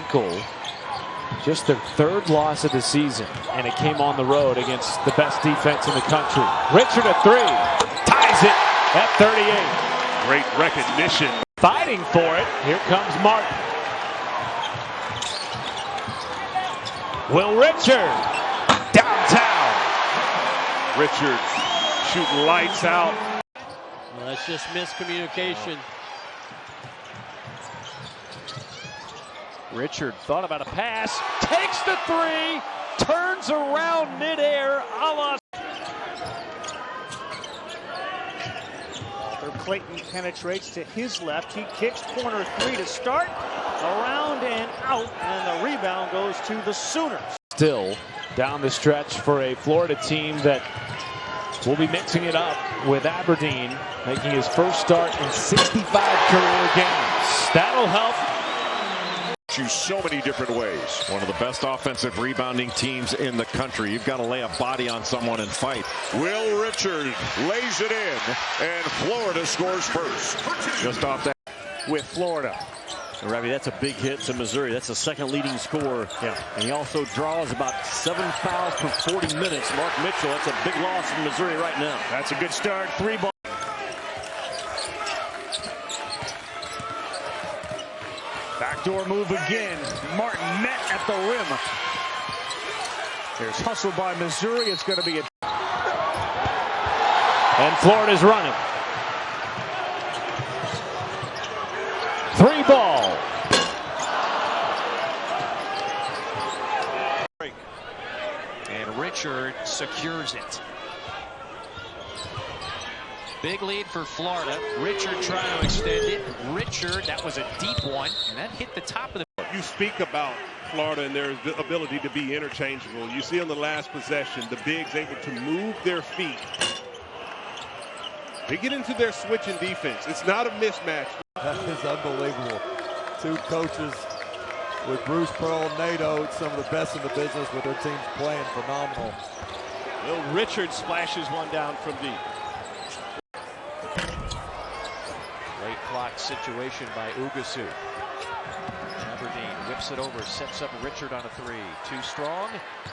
Hinkle. Just their third loss of the season, and it came on the road against the best defense in the country. Richard a three, ties it at 38. Great recognition. Fighting for it, here comes Martin. Will Richard, downtown. Richard shooting lights out. Well, that's just miscommunication. Richard thought about a pass, takes the three, turns around midair, a la. Clayton penetrates to his left. He kicks corner three to start. Around and out, and the rebound goes to the Sooners. Still down the stretch for a Florida team that will be mixing it up with Aberdeen, making his first start in 65 career games. That'll help. You so many different ways. One of the best offensive rebounding teams in the country. You've got to lay a body on someone and fight. Will Richard lays it in, and Florida scores first. Just off that. With Florida. And Ravi, that's a big hit to Missouri. That's the second leading scorer. Yeah. And he also draws about 7 fouls per 40 minutes. Mark Mitchell, that's a big loss in Missouri right now. That's a good start. 3 ball. Backdoor move again. Martin met at the rim. There's hustle by Missouri. It's going to be a... And Florida's running. 3 ball. And Richard secures it. Big lead for Florida. Richard trying to extend it. Richard, that was a deep one, and that hit the top of the... You speak about Florida and their ability to be interchangeable. You see on the last possession, the bigs able to move their feet. They get into their switching defense. It's not a mismatch. That is unbelievable. 2 coaches with Bruce Pearl, Nate Oates, some of the best in the business with their teams playing phenomenal. Will Richard splashes one down from deep. Late clock situation by Ugasu. Aberdeen whips it over, sets up Richard on a 3. Too strong.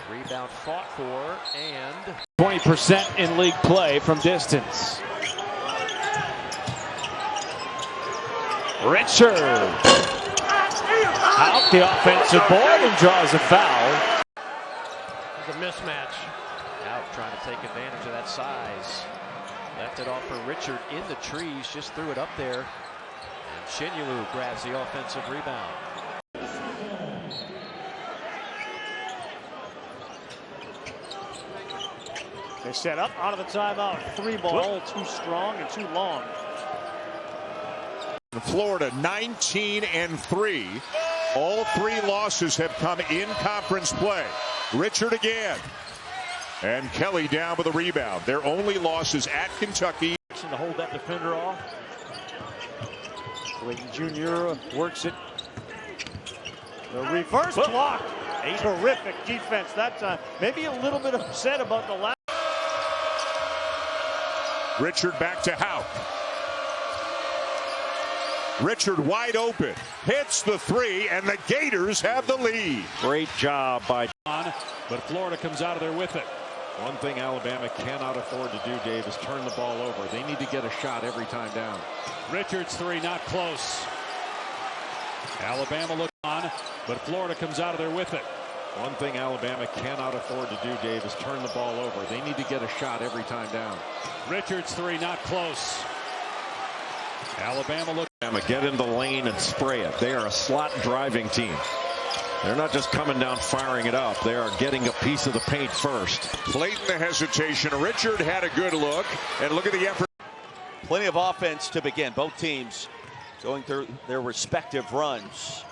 Rebound fought for, and 20% in league play from distance. Richard out the offensive board and draws a foul. It's a mismatch. out trying to take advantage of that size. Left it off for Richard in the trees, just threw it up there. And Shinyulu grabs the offensive rebound. They set up out of the timeout. 3 ball, too strong and too long. Florida 19-3. All 3 losses have come in conference play. Richard again. And Kelly down with a rebound. Their only loss is at Kentucky. To hold that defender off. Clayton Jr. works it. The reverse block. A terrific defense that time. Maybe a little bit upset about the last. Richard back to Houck. Richard wide open. Hits the 3, and the Gators have the lead. Great job by John, but Florida comes out of there with it. One thing Alabama cannot afford to do, Dave, is turn the ball over. They need to get a shot every time down. Richards 3, not close. Alabama looks on, but Florida comes out of there with it. One thing Alabama cannot afford to do, Dave, is turn the ball over. They need to get a shot every time down. Richards 3, not close. Alabama looks. Get in the lane and spray it. They are a slot driving team. They're not just coming down firing it up. They are getting a piece of the paint first. Clayton the hesitation. Richard had a good look, and look at the effort. Plenty of offense to begin. Both teams going through their respective runs.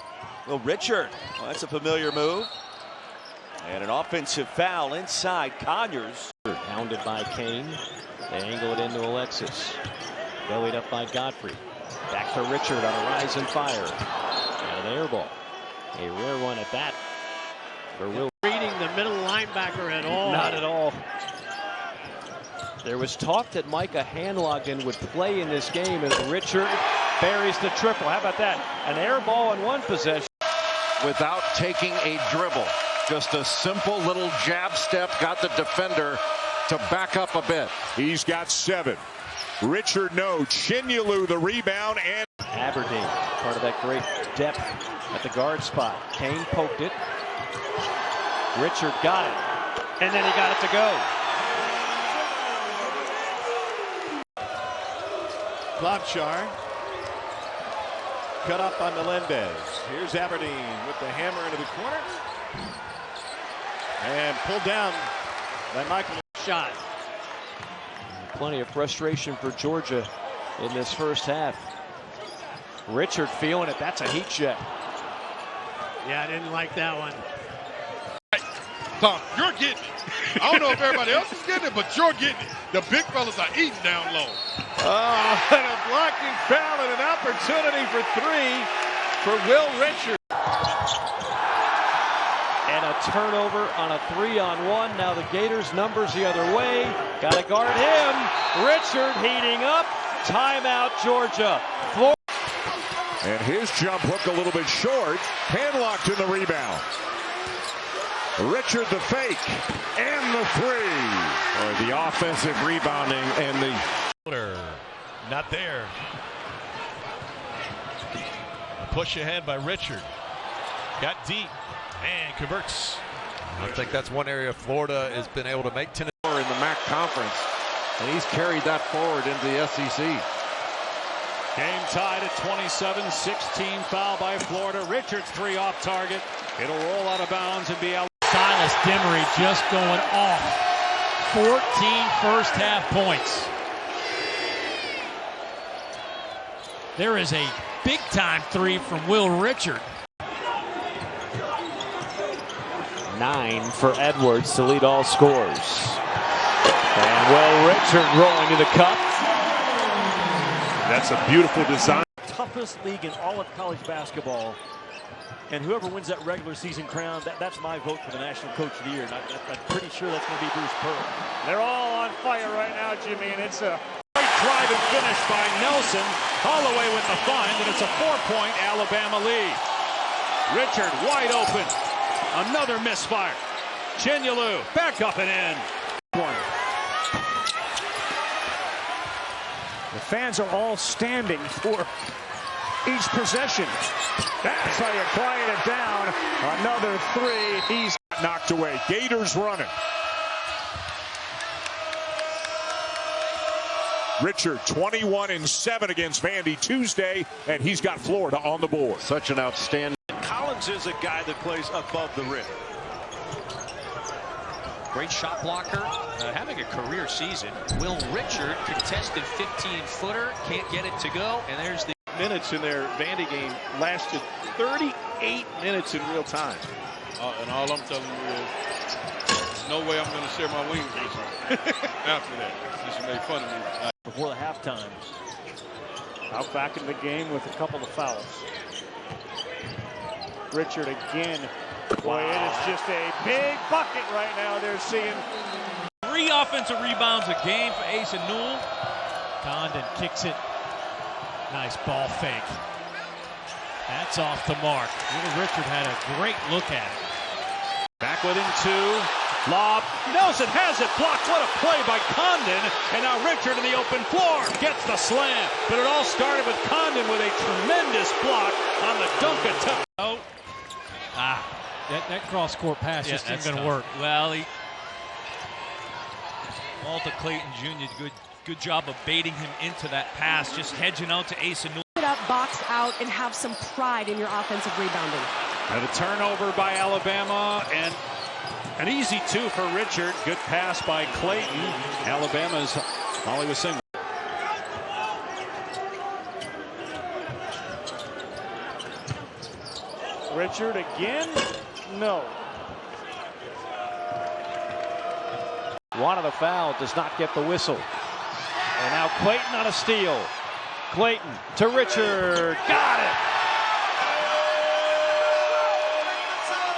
Well, Richard, well, that's a familiar move. And an offensive foul inside Conyers. Pounded by Kane. They angle it into Alexis. Bellied up by Godfrey. Back to Richard on a rise and fire. And an air ball. A rare one at that. For Will. Reading the middle linebacker at all. Not at all. There was talk that Micah Hanlogan would play in this game as Richard buries the triple. How about that? An air ball in one possession. without taking a dribble. Just a simple little jab step got the defender to back up a bit. He's got 7. Richard no. Chinyelu the rebound, and Aberdeen, part of that great depth at the guard spot. Kane poked it. Richard got it, and then he got it to go. Klobuchar cut up by Melendez. Here's Aberdeen with the hammer into the corner. And pulled down by Michael. Shot. Plenty of frustration for Georgia in this first half. Richard feeling it. That's a heat check. Yeah, I didn't like that one. Tom, you're getting it. I don't know if everybody else is getting it, but you're getting it. The big fellas are eating down low. Oh, and a blocking foul and an opportunity for 3 for Will Richard. And a turnover on a 3-on-1. Now the Gators numbers the other way. Got to guard him. Richard heating up. Timeout, Georgia. and his jump hook a little bit short. Handlocked in the rebound. Richard the fake and the 3. The offensive rebounding and the not there. Push ahead by Richard. Got deep and converts. I think that's one area Florida has been able to make in the MAC conference, and he's carried that forward into the SEC. Game tied at 27-16. Foul by Florida. Richards 3 off target. It'll roll out of bounds and be out. Silas Demery just going off. 14 first half points. There is a big time 3 from Will Richard. 9 for Edwards to lead all scores. And Will Richard rolling to the cup. That's a beautiful design. Toughest league in all of college basketball. And whoever wins that regular season crown, that's my vote for the National Coach of the Year. And I'm pretty sure that's going to be Bruce Pearl. They're all on fire right now, Jimmy, and it's a Great drive and finish by Nelson. Holloway with the find, and it's a 4-point Alabama lead. Richard wide open. Another misfire. Chinyelu back up and in. The fans are all standing for each possession. That's how you quiet it down. Another 3. He's Knocked away. Gators running. Richard 21 and 7 against Vandy Tuesday, and he's got Florida on the board. Such an outstanding. Collins is a guy that plays above the rim. Great shot blocker, having a career season. Will Richard, contested 15-footer, can't get it to go, and there's the Minutes in their Vandy game lasted 38 minutes in real time. And all I'm telling you is, there's no way I'm going to share my wings with you after that. Just made fun of me. before the halftime. Out back in the game with a couple of fouls. Richard again. Boy, it is just a big bucket right now. They're seeing 3 offensive rebounds a game for Asa Newell. Condon kicks it. Nice ball fake. That's off the mark. Little Richard had a great look at it. Back within 2. Lob. Nelson has it blocked. What a play by Condon. And now Richard in the open floor gets the slam. But it all started with Condon with a tremendous block on the dunk attempt. Oh. That cross-court pass just isn't going to work. Well, Walter Clayton Jr. Good job of baiting him into that pass, just hedging out to Asa Newell. Up, box out, and have some pride in your offensive rebounding. And a turnover by Alabama, and an easy 2 for Richard. Good pass by Clayton. Alabama's Holly was saying. Richard again. No. Wanted a foul, does not get the whistle. And now Clayton on a steal. Clayton to Richard. Got it.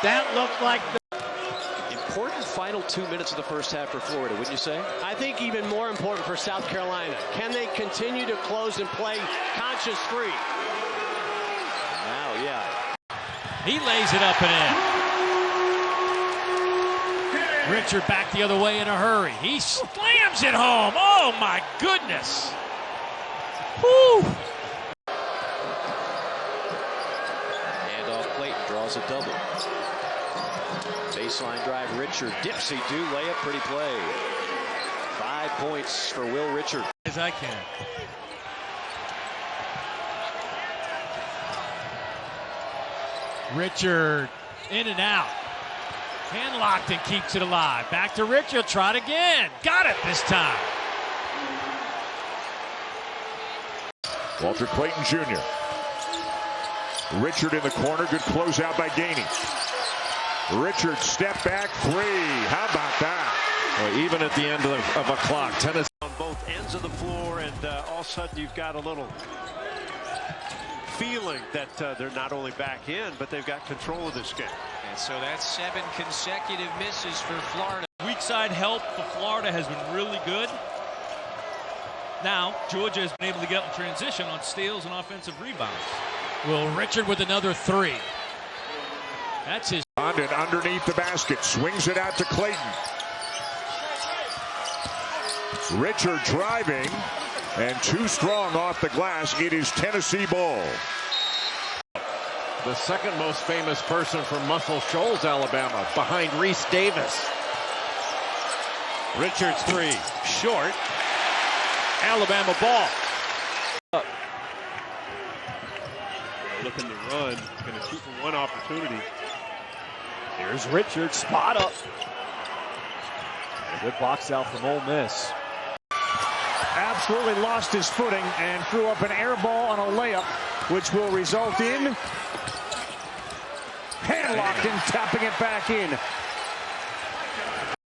That looked like the important final 2 minutes of the first half for Florida, wouldn't you say? I think even more important for South Carolina. Can they continue to close and play conscious free? Now, yeah. He lays it up and in. Richard back the other way in a hurry. He slams it home. Oh, my goodness. Woo! Handoff, Clayton draws a double. Baseline drive, Richard. Dipsy-do layup, pretty play. 5 points for Will Richard. As I can. Richard in and out. Hand-locked and keeps it alive. Back to Richard. Try it again. Got it this time. Walter Clayton Jr. Richard in the corner. Good closeout by Gainey. Richard step back three. How about that? Well, even at the end of a clock, Tennessee on both ends of the floor, and all of a sudden you've got a little feeling that they're not only back in, but they've got control of this game. And so that's 7 consecutive misses for Florida. Weak side help for Florida has been really good. Now, Georgia has been able to get in transition on steals and offensive rebounds. Will Richard with another 3. That's his. Condon underneath the basket. Swings it out to Clayton. Richard driving. And too strong off the glass. It is Tennessee ball. The second most famous person from Muscle Shoals, Alabama, behind Reese Davis. Richards 3, short. Alabama ball. Looking to run, going to shoot for one opportunity. Here's Richard, spot up. A good box out from Ole Miss. Absolutely lost his footing and threw up an air ball on a layup, which will result in hand-locked and tapping it back in.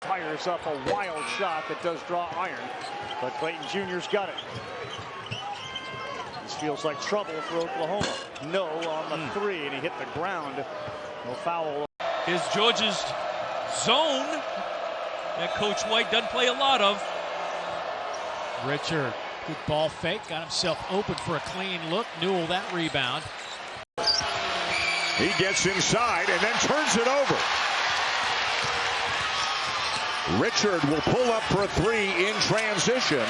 Fires up a wild shot that does draw iron, but Clayton Jr.'s got it. This feels like trouble for Oklahoma. No on the 3, and he hit the ground. No foul. Is Georgia's zone that Coach White doesn't play a lot of. Richard, good ball fake, got himself open for a clean look. Newell that rebound. He gets inside and then turns it over. Richard will pull up for a 3 in transition.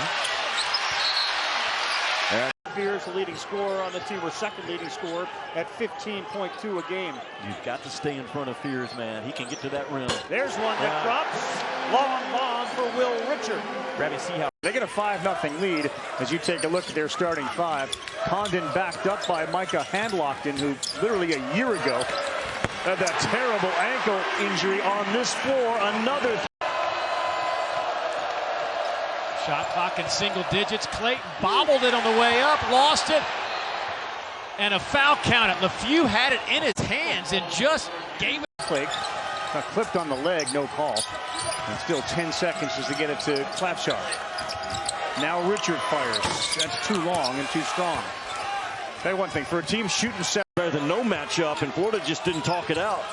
Fears, the leading scorer on the team, or second leading scorer at 15.2 a game. You've got to stay in front of Fears, man. He can get to that rim. There's one that drops. Long bomb for Will Richard. Rabbi, see how they get a 5-0 lead as you take a look at their starting 5. Condon backed up by Micah Handlockton, who literally a year ago had that terrible ankle injury on this floor. Another. Shot clock in single digits. Clayton bobbled it on the way up, lost it, and a foul count. LeFew had it in his hands and just gave it. Flake got clipped on the leg, no call. And still 10 seconds as to get it to Klapschar. Now Richard fires. That's too long and too strong. Tell you one thing, for a team shooting 7 better than no matchup, and Florida just didn't talk it out.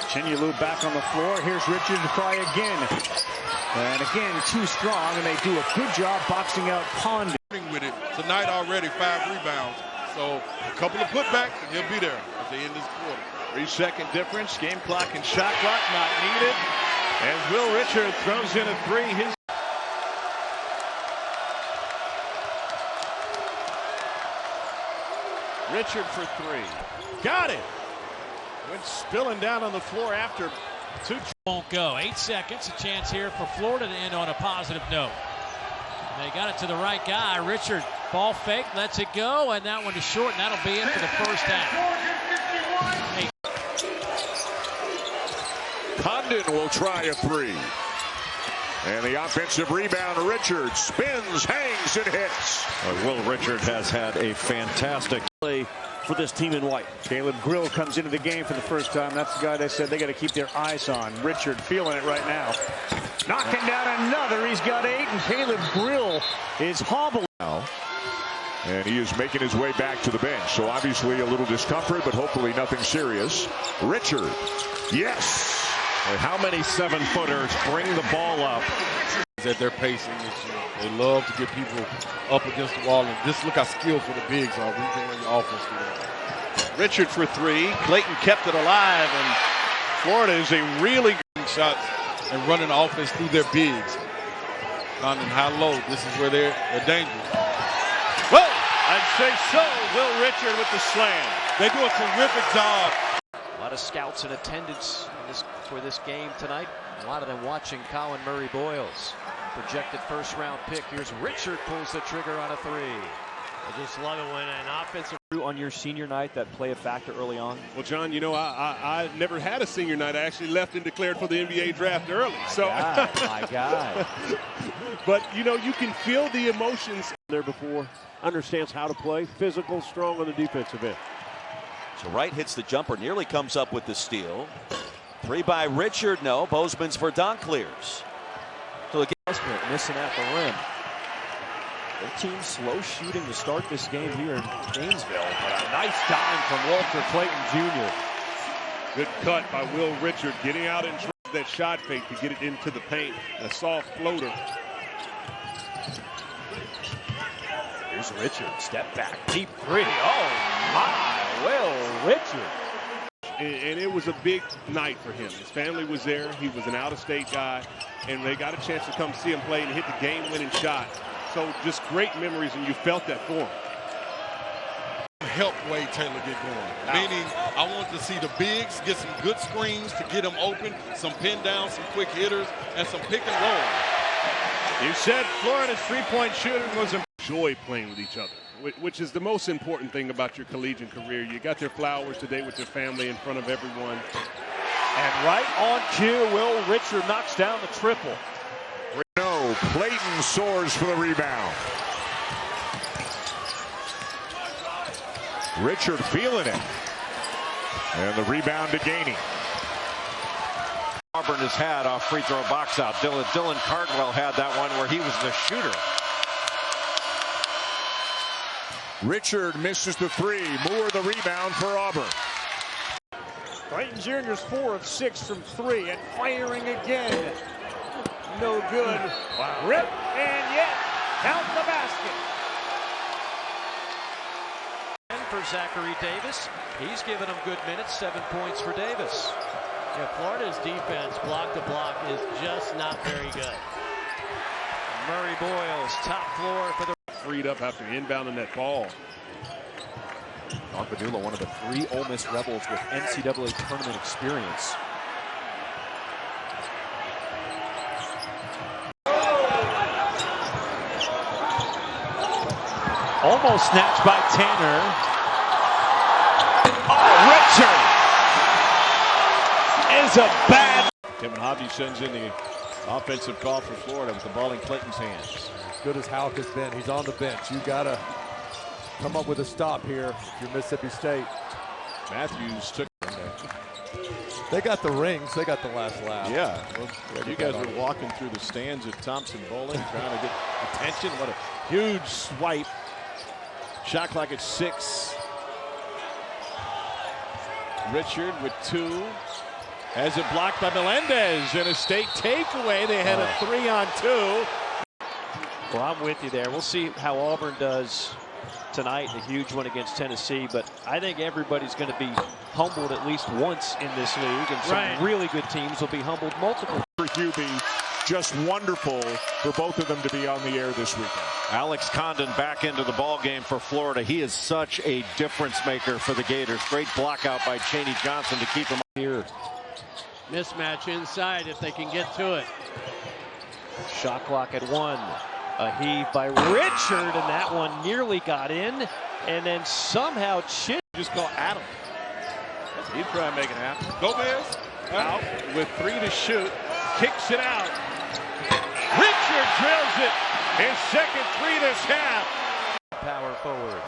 Chinyelu back on the floor. Here's Richard to try again. And again, too strong, and they do a good job boxing out Condon. With it tonight already, 5 rebounds. So a couple of putbacks, and he'll be there at the end of this quarter. 3-second difference, game clock and shot clock not needed. As Will Richard throws in a 3. His Richard for 3. Got it. Went spilling down on the floor after 2. Won't go. 8 seconds. A chance here for Florida to end on a positive note. They got it to the right guy. Richard, ball fake, lets it go, and that one is short, and that'll be it for the first half. Condon will try a 3. And the offensive rebound, Richard spins, hangs, and hits. Will Richard has had a fantastic play for this team in white. Caleb Grill comes into the game for the first time. That's the guy they said they got to keep their eyes on. Richard feeling it right now. Knocking down another. He's got 8, and Caleb Grill is hobbling. And he is making his way back to the bench. So obviously a little discomfort, but hopefully nothing serious. Richard, yes. How many 7-footers bring the ball up? At their pacing this year. They love to get people up against the wall, and just look how skillful the bigs are. We can run your offense through that. Richard for three. Clayton kept it alive, and Florida is a really good shot and running offense through their bigs. Condon high-low. This is where they're dangerous. Whoa! I'd say so. Will Richard with the slam. They do a terrific job. A lot of scouts in attendance for this game tonight. A lot of them watching Colin Murray Boyles. Projected first-round pick. Here's Richard, pulls the trigger on a three. I just love it when an offensive on your senior night that play a factor early on? Well, John, you know, I never had a senior night. I actually left and declared for the NBA draft early. My God. But, you know, you can feel the emotions there before. Understands how to play. Physical, strong on the defensive end. So Wright hits the jumper, nearly comes up with the steal. Three by Richard, no. Bozeman's Verdonk clears. So again, missing at the rim. Their team slow shooting to start this game here in Gainesville, but a nice dime from Walter Clayton Jr. Good cut by Will Richard, getting out and that shot fake to get it into the paint. A soft floater. Here's Richard, step back, deep three. Oh my, Will Richard. And it was a big night for him. His family was there. He was an out-of-state guy, and they got a chance to come see him play and hit the game-winning shot. So just great memories, and you felt that for him. Help Wade Taylor get going. Meaning, I want to see the bigs get some good screens to get them open, some pin down, some quick hitters, and some pick and roll. You said Florida's three-point shooting was enjoy playing with each other, which is the most important thing about your collegiate career. You got their flowers today with your family in front of everyone. And right on cue, Will Richard knocks down the triple. No, Clayton soars for the rebound. Richard feeling it. And the rebound to Gainey. Auburn has had off free throw box out. Dylan Cardwell had that one where he was the shooter. Richard misses the three. Moore the rebound for Auburn. Clayton Jr.'s 4 of 6 from 3 and firing again. No good. Wow. Rip and yet count the basket. And for Zachary Davis, he's given him good minutes. 7 points for Davis. Yeah, Florida's defense block to block is just not very good. Murray Boyles, top floor for the freed up after inbounding that ball. Mark Padula, one of the 3 Ole Miss Rebels with NCAA tournament experience. Almost snatched by Tanner. Oh, Richard is a bad. Kevin Hobby sends in the offensive call for Florida with the ball in Clayton's hands. As good as Houck has been, he's on the bench. You got to come up with a stop here if you're Mississippi State. Matthews took. They got the rings. They got the last laugh. Yeah. Well, you guys were walking through the stands at Thompson Bowling trying to get attention. What a huge swipe. Shot clock at 6. Richard with 2. Has it blocked by Melendez and a State takeaway. They had a 3-on-2. Well, I'm with you there. We'll see how Auburn does tonight, the huge one against Tennessee, but I think everybody's going to be humbled at least once in this league, and some really good teams will be humbled multiple. For Hubie, just wonderful for both of them to be on the air this weekend. Alex Condon back into the ball game for Florida. He is such a difference maker for the Gators. Great block out by Chaney Johnson to keep him here. Mismatch inside if they can get to it. Shot clock at 1. A heave by Richard, and that one nearly got in, and then somehow Chit just call Adam. He'd try and make it happen. Gomez out with 3 to shoot, kicks it out. Richard drills it. His second 3 this half. Power forward.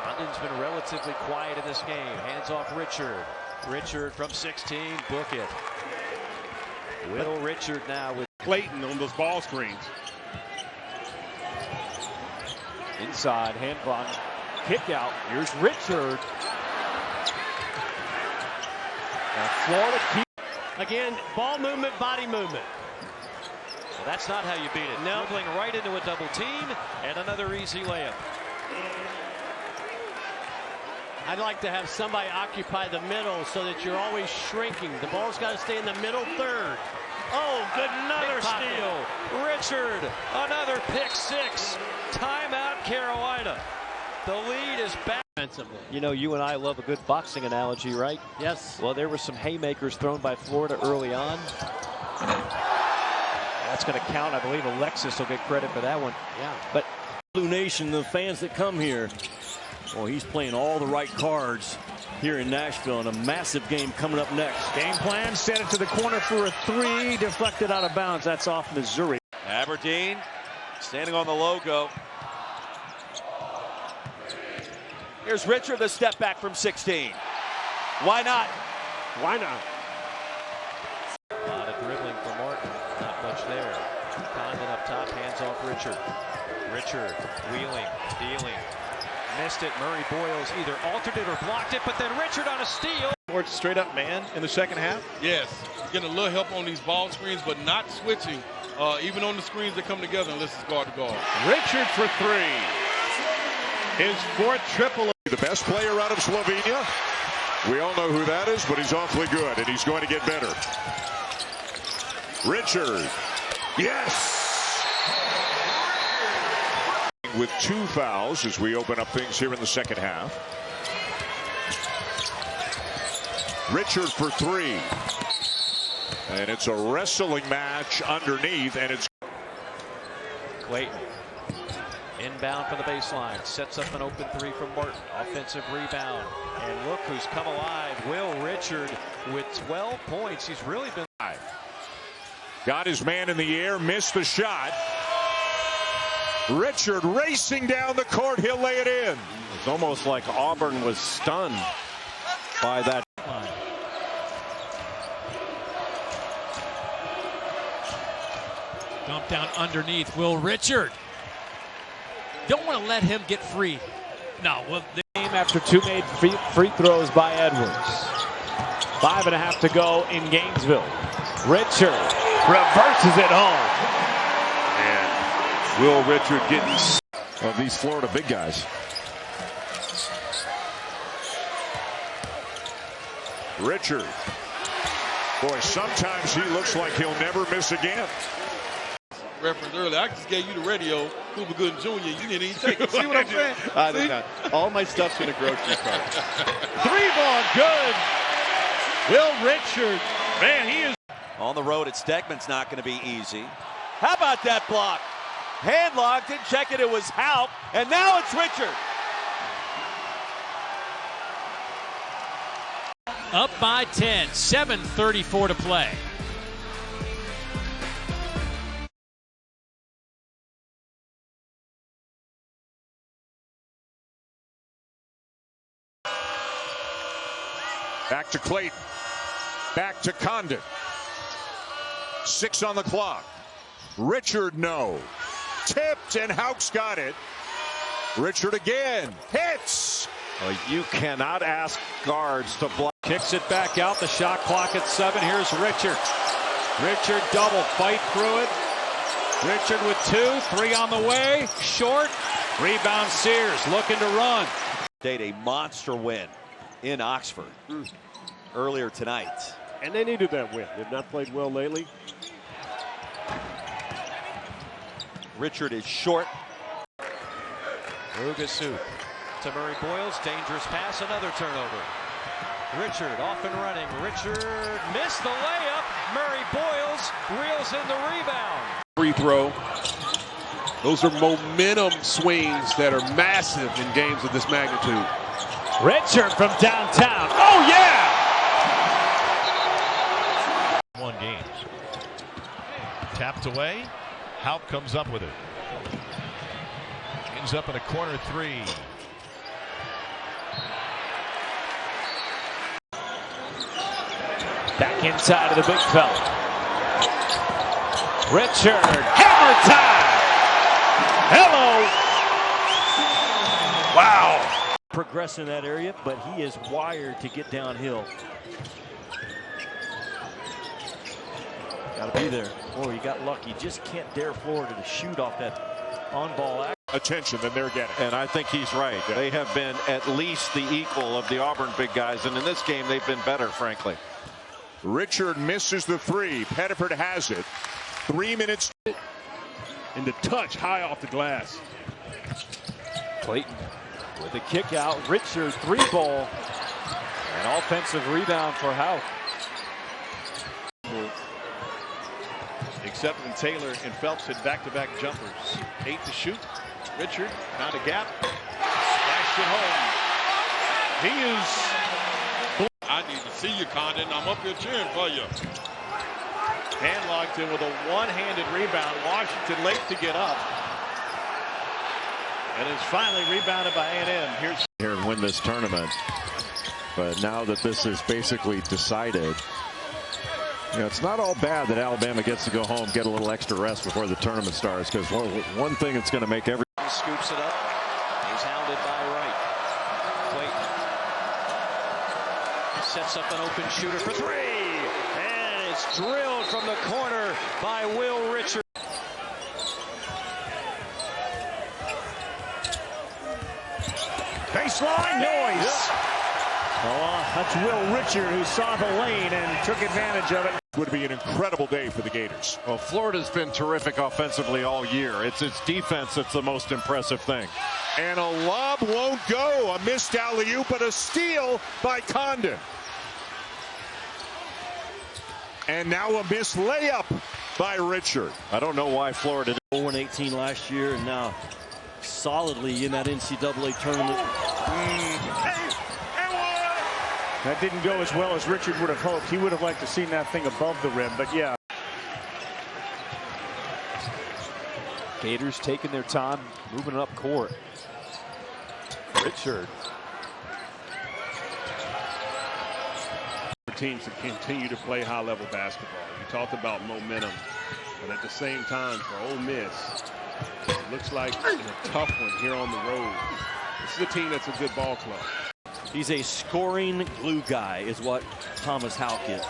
Condon's been relatively quiet in this game. Hands off Richard. Richard from 16, book it. Will Richard now with Clayton on those ball screens. Inside, hand clock, kick out. Here's Richard. And Florida keeps. Again, ball movement, body movement. Well, that's not how you beat it. No. Dribbling right into a double team, and another easy layup. I'd like to have somebody occupy the middle so that you're always shrinking. The ball's got to stay in the middle third. Oh, good, another steal. Richard, another pick six. Timeout, Carolina. The lead is back. You know, you and I love a good boxing analogy, right? Yes. Well, there were some haymakers thrown by Florida early on. That's going to count. I believe Alexis will get credit for that one. Yeah. But Blue Nation, the fans that come here, well, he's playing all the right cards here in Nashville, and a massive game coming up next. Game plan, set it to the corner for a three, deflected out of bounds. That's off Missouri. Aberdeen standing on the logo. Here's Richard, the step back from 16. Why not? Why not? A lot of dribbling for Martin. Not much there. Condon up top, hands off Richard. Richard wheeling, dealing. Missed it. Murray Boyles either altered it or blocked it, but then Richard on a steal. Towards straight up man in the second half? Yes. Getting a little help on these ball screens, but not switching, even on the screens that come together unless it's guard to guard. Richard for three. His fourth triple. The best player out of Slovenia. We all know who that is, but he's awfully good, and he's going to get better. Richard. Yes! With 2 fouls as we open up things here in the second half. Richard for 3. And it's a wrestling match underneath, and it's Clayton. Inbound from the baseline. Sets up an open three from Martin. Offensive rebound. And look who's come alive. Will Richard with 12 points. He's really been. got his man in the air, missed the shot. Richard racing down the court. He'll lay it in. It's almost like Auburn was stunned by that. Dump down underneath. Will Richard. Don't want to let him get free. No. Well, the game after 2 made free throws by Edwards. 5.5 to go in Gainesville. Richard reverses it home. And Will Richard getting of these Florida big guys. Richard. Boy, sometimes he looks like he'll never miss again. Reference earlier, I just gave you the radio, Cuba Gooden Jr. You didn't even take it. See what I'm saying? I did not. All my stuff's in a grocery cart. 3-ball good. Will Richard. Man, he is. On the road at Stegman's not going to be easy. How about that block? Hand locked, didn't check it, it was Haupt, and now it's Richard. Up by 10, 7:34 to play. Back to Clayton. Back to Condon. 6 on the clock. Richard, no. Tipped, and Haupt's got it. Richard again. Hits. Well, you cannot ask guards to block. Kicks it back out. The shot clock at 7. Here's Richard. Richard double. Fight through it. Richard with 2. 3 on the way. Short. Rebound Sears looking to run. A monster win in Oxford earlier tonight. And they needed that win. They've not played well lately. Richard is short. Ugusu to Murray Boyles. Dangerous pass. Another turnover. Richard off and running. Richard missed the layup. Murray Boyles reels in the rebound. Free throw. Those are momentum swings that are massive in games of this magnitude. Richard from downtown. Oh, yeah! 1 game. Tapped away. Haupt comes up with it. Ends up in a corner 3. Back inside of the big fella. Richard. Hammer time! Hello! Wow! Progress in that area, but he is wired to get downhill. Got to be there. Boy, you got lucky. Just can't dare Florida to shoot off that on-ball action. attention than they're getting. And I think he's right. Yeah. They have been at least the equal of the Auburn big guys, and in this game they've been better, frankly. Richard misses the three. Pettiford has it. 3 minutes. And the touch high off the glass. Clayton with a kick out. Richard three ball. An offensive rebound for Houck. Except when Taylor and Phelps had back-to-back jumpers. 8 to shoot. Richard found a gap. Flashed it home. He is. I need to see you, Condon. I'm up here cheering for you. Hand locked in with a one-handed rebound. Washington late to get up. And it's finally rebounded by A&M. Here's here and win this tournament. But now that this is basically decided, you know, it's not all bad that Alabama gets to go home, get a little extra rest before the tournament starts, because one thing that's going to make every. He scoops it up. He's hounded by Wright. Clayton. He sets up an open shooter for three. And it's drilled from the corner by Will Richard. Baseline noise. Oh, that's Will Richard who saw the lane and took advantage of it. Would be an incredible day for the Gators. Well, Florida's been terrific offensively all year. It's its defense that's the most impressive thing. And a lob won't go. A missed alley-oop, but a steal by Condon. And now a missed layup by Richard. I don't know why Florida did 0-18 last year and now solidly in that NCAA tournament. That didn't go as well as Richard would have hoped. He would have liked to seen that thing above the rim, but yeah. Gators taking their time, moving up court. Richard. Teams that continue to play high-level basketball. You talked about momentum, but at the same time, for Ole Miss, it looks like a tough one here on the road. This is a team that's a good ball club. He's a scoring glue guy, is what Thomas Houck is.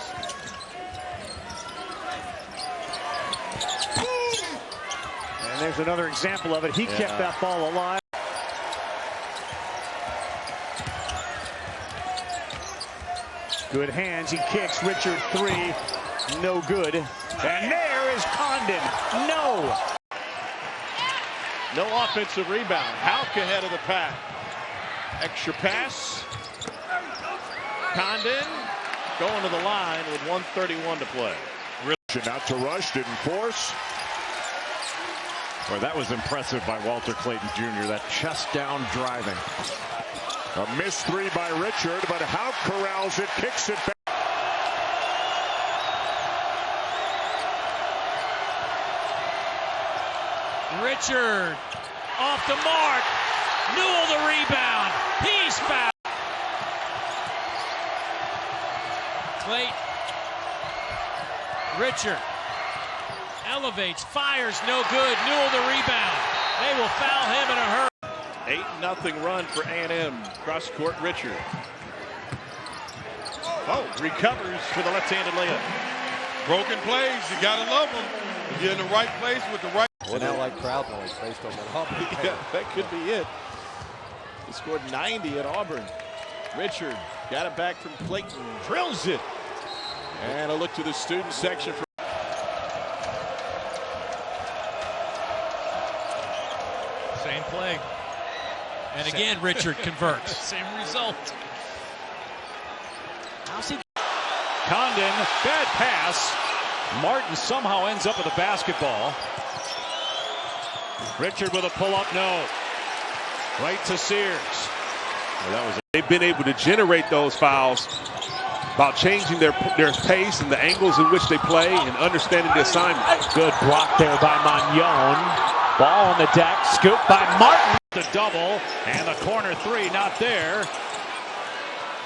And there's another example of it. He kept that ball alive. Good hands. He kicks. Richard three. No good. And there is Condon. No. no offensive rebound. Houck ahead of the pack. Extra pass. Condon going to the line with 1:31 to play. Out to rush, didn't force. Boy, that was impressive by Walter Clayton Jr., that chest down driving. A missed three by Richard, but Houck corrals it, kicks it back. Richard off the mark. Newell the rebound. He's fouled. Clayton. Richard elevates, fires, no good. Newell the rebound. They will foul him in a hurry. 8-0 run for A&M. Cross court, Richard. Oh, recovers for the left-handed layup. Broken plays, you gotta love them. You're in the right place with the right. Well, now like crowd noise based on that. Yeah, that could be it. He scored 90 at Auburn. Richard got it back from Clayton, drills it. And a look to the student section. Same play. And again, Richard converts. Same result. Condon, bad pass. Martin somehow ends up with a basketball. Richard with a pull-up, no. Right to Sears. Well, they've been able to generate those fouls by changing their pace and the angles in which they play and understanding the assignment. Good block there by Magnon. Ball on the deck, scooped by Martin. The double, and the corner three not there.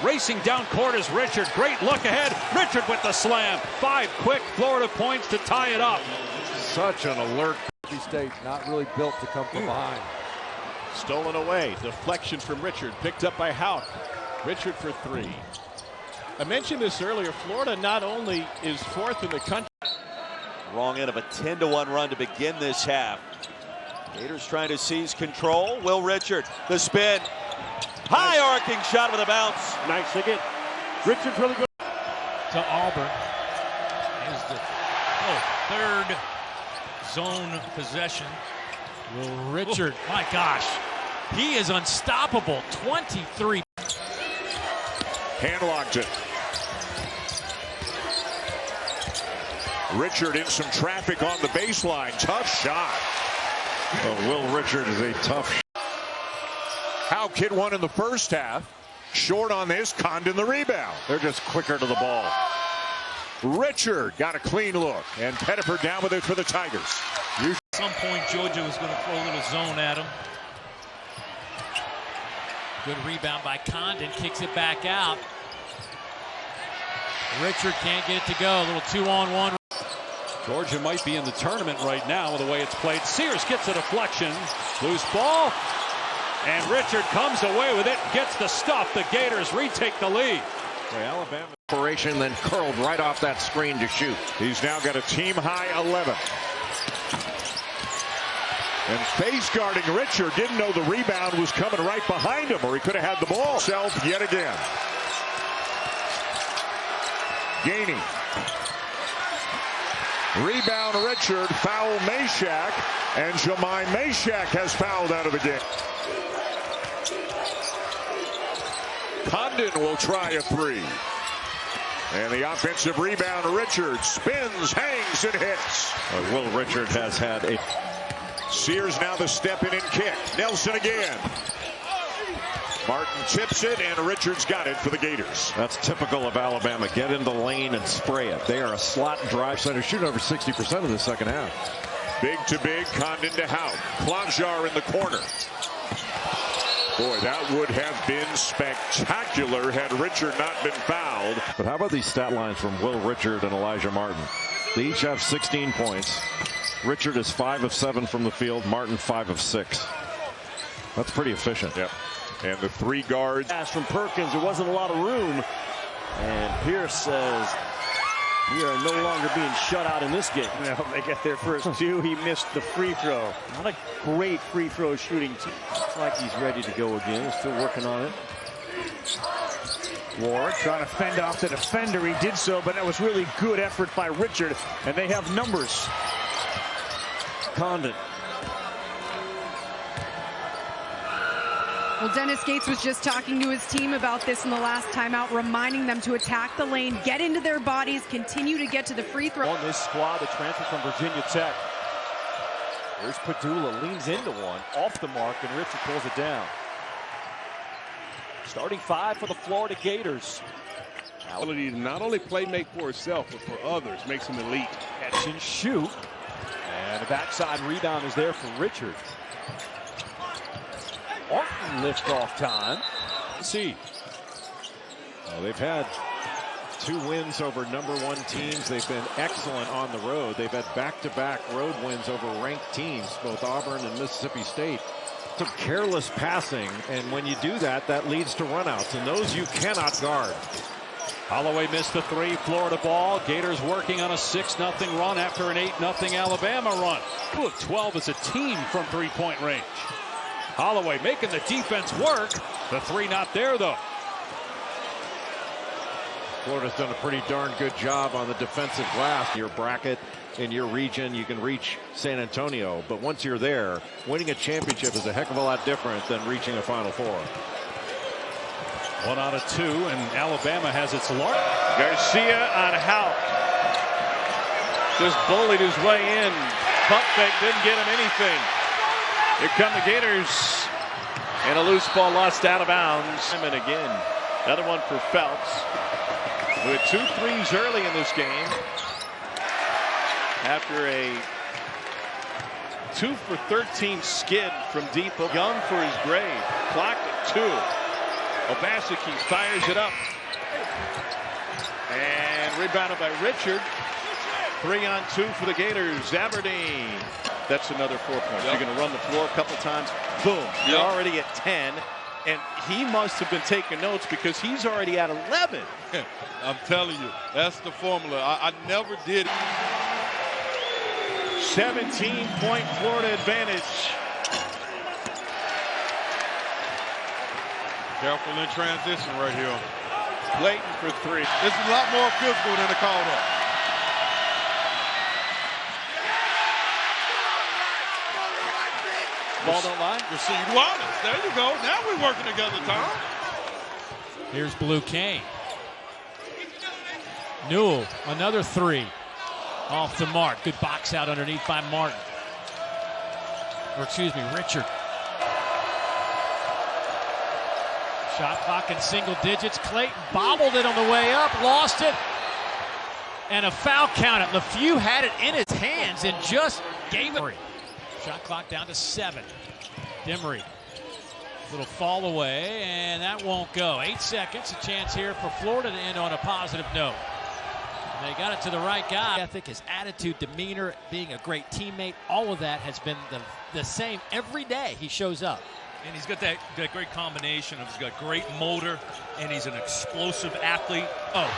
Racing down court is Richard. Great look ahead. Richard with the slam. 5 quick Florida points to tie it up. Such an alert. State not really built to come from behind. Stolen away. Deflection from Richard. Picked up by Houck. Richard for 3. I mentioned this earlier. Florida not only is 4th in the country. Wrong end of a 10-1 run to begin this half. Gators trying to seize control. Will Richard, the spin. High arcing shot with a bounce. Nice again. Richard's really good. To Auburn. Is the third zone possession. Will Richard, my gosh, he is unstoppable. 23. Handlocked it. Richard in some traffic on the baseline. Tough shot. Oh, Will Richard is a tough shot. Houck hit one in the first half. Short on this. Condon the rebound. They're just quicker to the ball. Richard got a clean look. And Pettiford down with it for the Tigers. At some point, Georgia was going to throw a little zone at him. Good rebound by Condon. Kicks it back out. Richard can't get it to go. A little 2-on-1. Georgia might be in the tournament right now with the way it's played. Sears gets a deflection. Loose ball. And Richard comes away with it. Gets the stuff. The Gators retake the lead. Alabama operation then curled right off that screen to shoot. He's now got a team high 11. And face guarding Richard didn't know the rebound was coming right behind him, or he could have had the ball. Self yet again. Gainey. Rebound Richard, foul Meshack, and Jahmai Meshack has fouled out of the game. Condon will try a three. And the offensive rebound, Richard spins, hangs, and hits. Will Richard has had a... Sears now the step in and kick. Nelson again. Martin tips it, and Richards got it for the Gators. That's typical of Alabama. Get in the lane and spray it. They are a slot drive center, shooting over 60% of the second half. Big to big, Condon to Houck. Klajar in the corner. Boy, that would have been spectacular had Richard not been fouled. But how about these stat lines from Will Richard and Elijah Martin? They each have 16 points. Richard is 5 of 7 from the field. Martin 5 of 6. That's pretty efficient. Yep. And the three guards. Pass from Perkins. There wasn't a lot of room. And Pierce says, we are no longer being shut out in this game. Well, they get their first two. He missed the free throw. Not a great free throw shooting team. Looks like he's ready to go again. He's still working on it. Ward trying to fend off the defender. He did so, but that was really good effort by Richard. And they have numbers. Condon. Well, Dennis Gates was just talking to his team about this in the last timeout, reminding them to attack the lane, get into their bodies, continue to get to the free throw. On this squad, the transfer from Virginia Tech. There's Padula, leans into one, off the mark, and Richard pulls it down. Starting 5 for the Florida Gators. Ability to not only play make for herself, but for others, makes him elite. Catch and shoot. And the backside rebound is there for Richard. Martin lift off time. See. Well, they've had 2 wins over #1 teams. They've been excellent on the road. They've had back-to-back road wins over ranked teams, both Auburn and Mississippi State. Some careless passing, and when you do that, that leads to runouts, and those you cannot guard. Holloway missed the 3. Florida ball. Gators working on a 6-0 run after an 8-0 Alabama run. 2 of 12 as a team from three-point range. Holloway making the defense work. The 3 not there, though. Florida's done a pretty darn good job on the defensive glass. Your bracket in your region, you can reach San Antonio, but once you're there, winning a championship is a heck of a lot different than reaching a Final Four. 1 out of 2, and Alabama has its large. Garcia on Houck. Just bullied his way in. Pump fake didn't get him anything. Here come the Gators. And a loose ball lost out of bounds. And again, another one for Phelps. With 2 threes early in this game. After a 2 for 13 skid from deep. Young for his grade. Clock at 2. Obaseki fires it up. And rebounded by Richard. 3 on 2 for the Gators. Aberdeen. That's another 4 points. You're going to run the floor a couple times. Boom. You're already at 10. And he must have been taking notes because he's already at 11. I'm telling you, that's the formula. I never did. 17-point Florida advantage. Careful in transition right here. Clayton for three. This is a lot more physical than the call-up. Ball don't lie. Rashid Wallace. There you go. Now we're working together, Tom. Here's Blue Kane. Newell, another three. Off the mark. Good box out underneath by Martin. Or excuse me, Richard. Shot clock in single digits. Clayton bobbled it on the way up, lost it. And a foul count. LeFew had it in his hands and just gave it. Shot clock down to 7. Demery. Little fall away, and that won't go. 8 seconds. A chance here for Florida to end on a positive note. They got it to the right guy. Ethic, his attitude, demeanor, being a great teammate, all of that has been the same every day he shows up. And he's got that great combination of, he's got great motor, and he's an explosive athlete. Oh.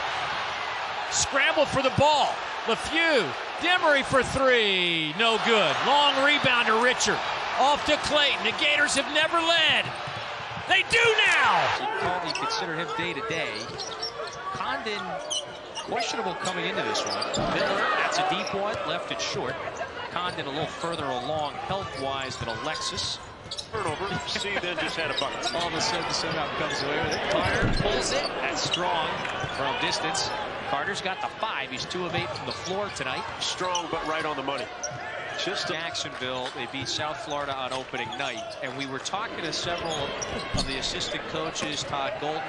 Scrambled for the ball. LeFew. Demery for three. No good. Long rebound to Richard. Off to Clayton. The Gators have never led. They do now. You consider him day to day. Condon questionable coming into this one. Miller, that's a deep one. Left it short. Condon a little further along health-wise than Alexis. Turnover. See, then just had a bucket. All of a sudden, somehow comes away with it. Carter pulls it. That's strong from distance. Carter's got the 5. He's 2 of 8 from the floor tonight. Strong, but right on the money. Just Jacksonville, they beat South Florida on opening night. And we were talking to several of the assistant coaches, Todd Golden,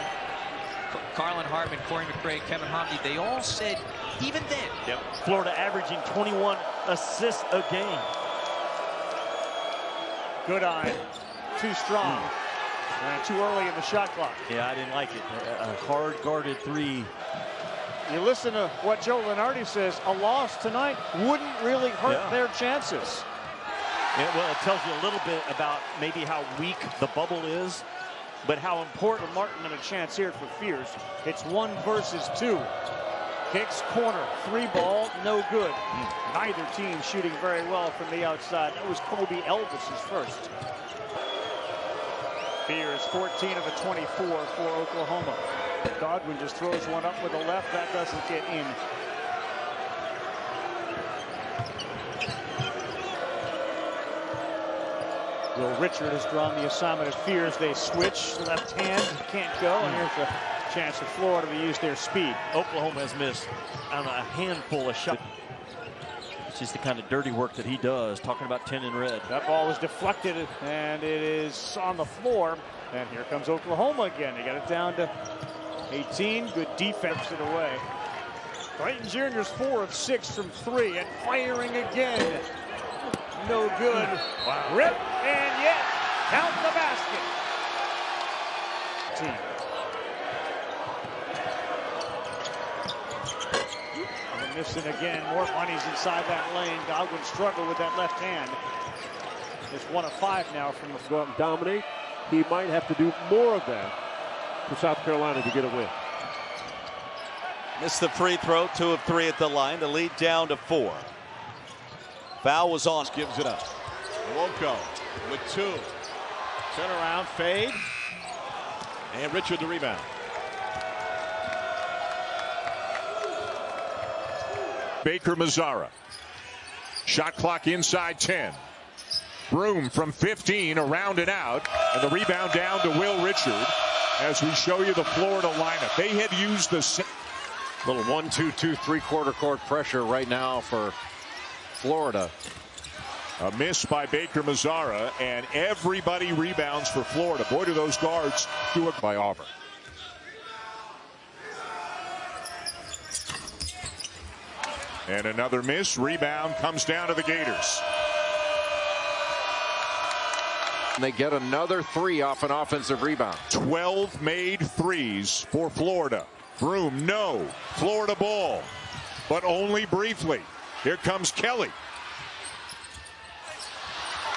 Carlin Hartman, Corey McRae, Kevin Homney. They all said, even then. Yep. Florida averaging 21 assists a game. Good eye. Too strong. And too early in the shot clock. Yeah, I didn't like it. A hard-guarded three. You listen to what Joe Lunardi says, a loss tonight wouldn't really hurt their chances. Yeah, well, it tells you a little bit about maybe how weak the bubble is, but how important Martin and a chance here for Fears. It's 1 versus 2. Hicks corner, 3 ball, no good. Neither team shooting very well from the outside. That was Kobe Elvis's first. Fears 14 of the 24 for Oklahoma. Godwin just throws one up with the left. That doesn't get in. Will Richard has drawn the assignment of Fears. They switch. Left hand can't go. And here's a chance for Florida to use their speed. Oklahoma has missed a handful of shots. It's just the kind of dirty work that he does. Talking about 10 in red. That ball was deflected, and it is on the floor. And here comes Oklahoma again. They got it down to 18. Good defense to the way. Clayton Jr.'s 4 of 6 from 3 and firing again. No good. Wow. Rip, and yet count the basket. Team. And missing again. More money's inside that lane. Godwin struggled with that left hand. Just 1 of 5 now from the go out and dominate. He might have to do more of that for South Carolina to get a win. Missed the free throw, 2 of 3 at the line. The lead down to 4. Foul was on. Gives it up. Wonko with 2. Turn around, fade. And Richard the rebound. Baker Mazzara. Shot clock inside 10. Broom from 15, around and out. And the rebound down to Will Richard as we show you the Florida lineup. They have used the little 1-2-2 3/4 court pressure right now for Florida. A miss by Baker Mazzara, and everybody rebounds for Florida. Boy, do those guards do it by Auburn. And another miss. Rebound comes down to the Gators. They get another 3 off an offensive rebound. 12 made threes for Florida. Broom, no. Florida ball, but only briefly. Here comes Kelly.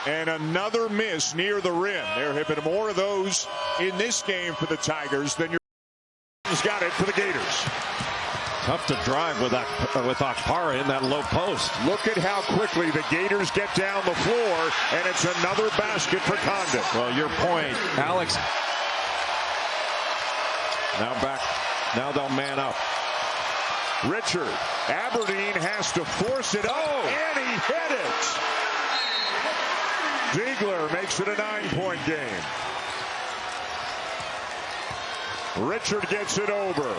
And another miss near the rim. There have been more of those in this game for the Tigers than has got it for the Gators. Tough to drive with Okpara in that low post. Look at how quickly the Gators get down the floor, and it's another basket for Condon. Well, your point, Alex. Now back. Now they'll man up. Richard. Aberdeen has to force it up, and he hit it. Ziegler makes it a 9-point game. Richard gets it over.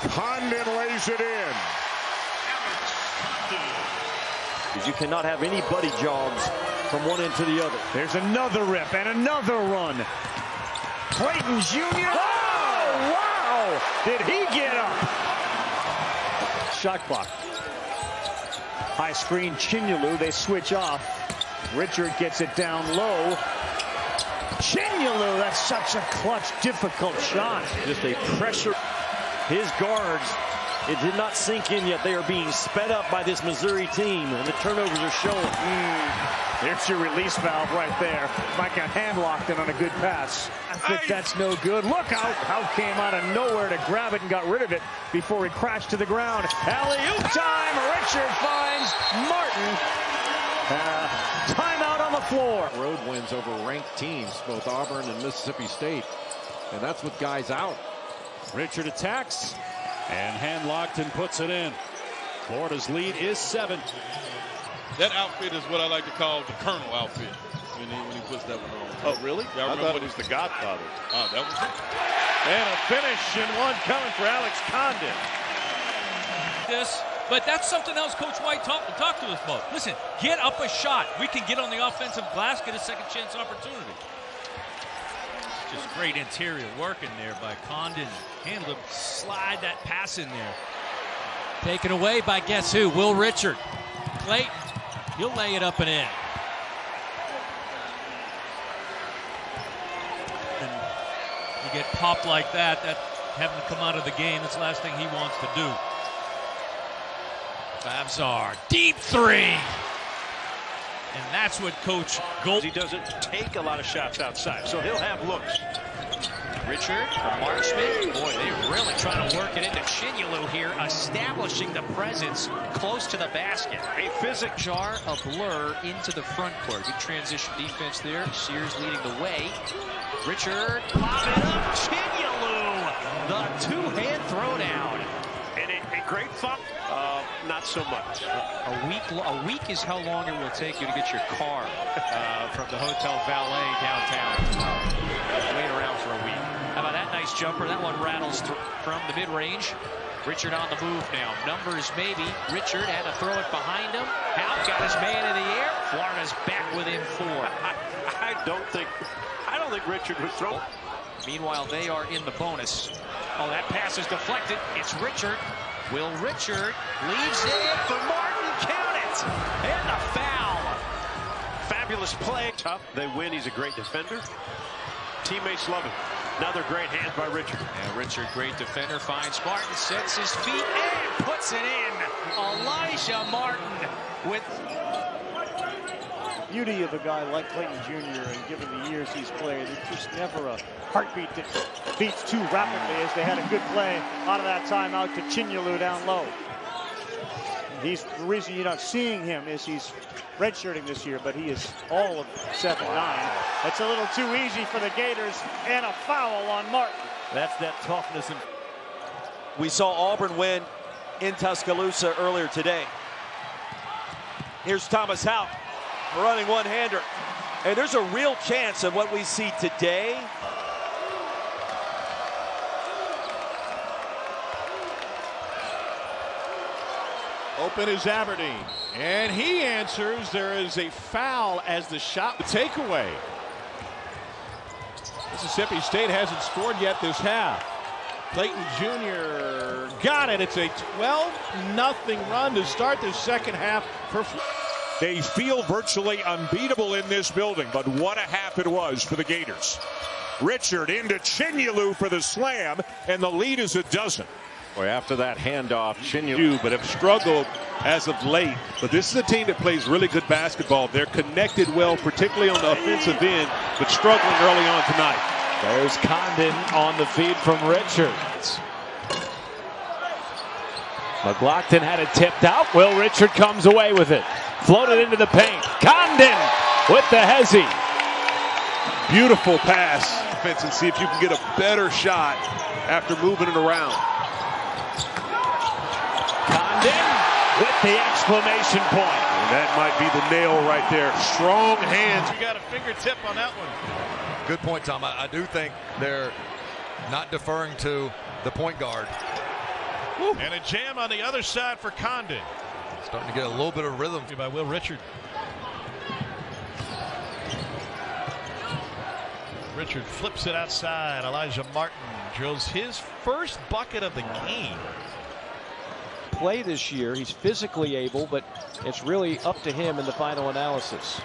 Condon lays it in. You cannot have any buddy jogs from one end to the other. There's another rip and another run. Clayton Jr. Oh, wow! Did he get up? Shot clock. High screen, Chinyelu. They switch off. Richard gets it down low. Chinyelu, that's such a clutch, difficult shot. Just a pressure. His guards, it did not sink in yet. They are being sped up by this Missouri team, and the turnovers are showing. There's your release valve right there. Mike got hand locked in on a good pass. I think that's no good. Look out! How came out of nowhere to grab it and got rid of it before he crashed to the ground. Alley-oop time! Richard finds Martin. Timeout on the floor. Road wins over ranked teams, both Auburn and Mississippi State. And that's with guys out. Richard attacks and hand locked and puts it in. Florida's lead is 7. That outfit is what I like to call the Colonel outfit when he puts that one on. Oh, really? Yeah, I thought it was the Godfather. Oh, that was it. And a finish and one coming for Alex Condon. But that's something else Coach White talked to us about. Listen, get up a shot. We can get on the offensive glass, get a second chance opportunity. Just great interior working there by Condon. Handle him, slide that pass in there. Taken away by guess who? Will Richard. Clayton, he'll lay it up and in. And you get popped like that having to come out of the game, that's the last thing he wants to do. Babsar, deep three. And that's what Coach Gold. He doesn't take a lot of shots outside, so he'll have looks. Richard from Marksman. Boy, they're really trying to work it into Chinyelu here, establishing the presence close to the basket. A physical jar, a blur into the front court. Good transition defense there. Sears leading the way. Richard, lob it up. Chinyelu, the two-hand throwdown. and a great thump. Not so much. A week is how long it will take you to get your car from the Hotel Valet downtown. Wait around for a week. How about that nice jumper? That one rattles from the mid-range. Richard on the move now. Numbers maybe. Richard had to throw it behind him. Hout got his man in the air. Florida's back within 4. I don't think Richard was thrown. Meanwhile, they are in the bonus. Oh, that pass is deflected. It's Richard. Will Richard leaves it in for Martin. Count it. And a foul. Fabulous play. Tough. They win. He's a great defender. Teammates love him. Another great hand by Richard. And Richard, great defender, finds Martin, sets his feet, and puts it in. Elijah Martin with... Beauty of a guy like Clayton Jr. and given the years he's played, there's just never a heartbeat that beats too rapidly, as they had a good play out of that timeout to Chinyelu down low. The reason you're not seeing him is he's redshirting this year, but he is all of 7'9". That's a little too easy for the Gators, and a foul on Martin. That's that toughness. We saw Auburn win in Tuscaloosa earlier today. Here's Thomas Hout running one-hander. And there's a real chance of what we see today. Open is Aberdeen, and he answers. There is a foul as the shot takeaway. Mississippi State hasn't scored yet this half. Clayton Jr. got it. It's a 12-0 run to start the second half for. They feel virtually unbeatable in this building, but what a half it was for the Gators. Richard into Chinyelu for the slam, and the lead is a dozen. Boy, after that handoff, Chinyelu, but have struggled as of late. But this is a team that plays really good basketball. They're connected well, particularly on the offensive end, but struggling early on tonight. There's Condon on the feed from Richards. McLaughlin had it tipped out. Will Richard comes away with it. Floated into the paint. Condon with the hezzy. Beautiful pass. And see if you can get a better shot after moving it around. Condon with the exclamation point. And that might be the nail right there. Strong hands. You got a fingertip on that one. Good point, Tom. I do think they're not deferring to the point guard. Woo. And a jam on the other side for Condon. Starting to get a little bit of rhythm. By Will Richard. Richard flips it outside. Elijah Martin drills his first bucket of the game. Play this year. He's physically able, but it's really up to him in the final analysis.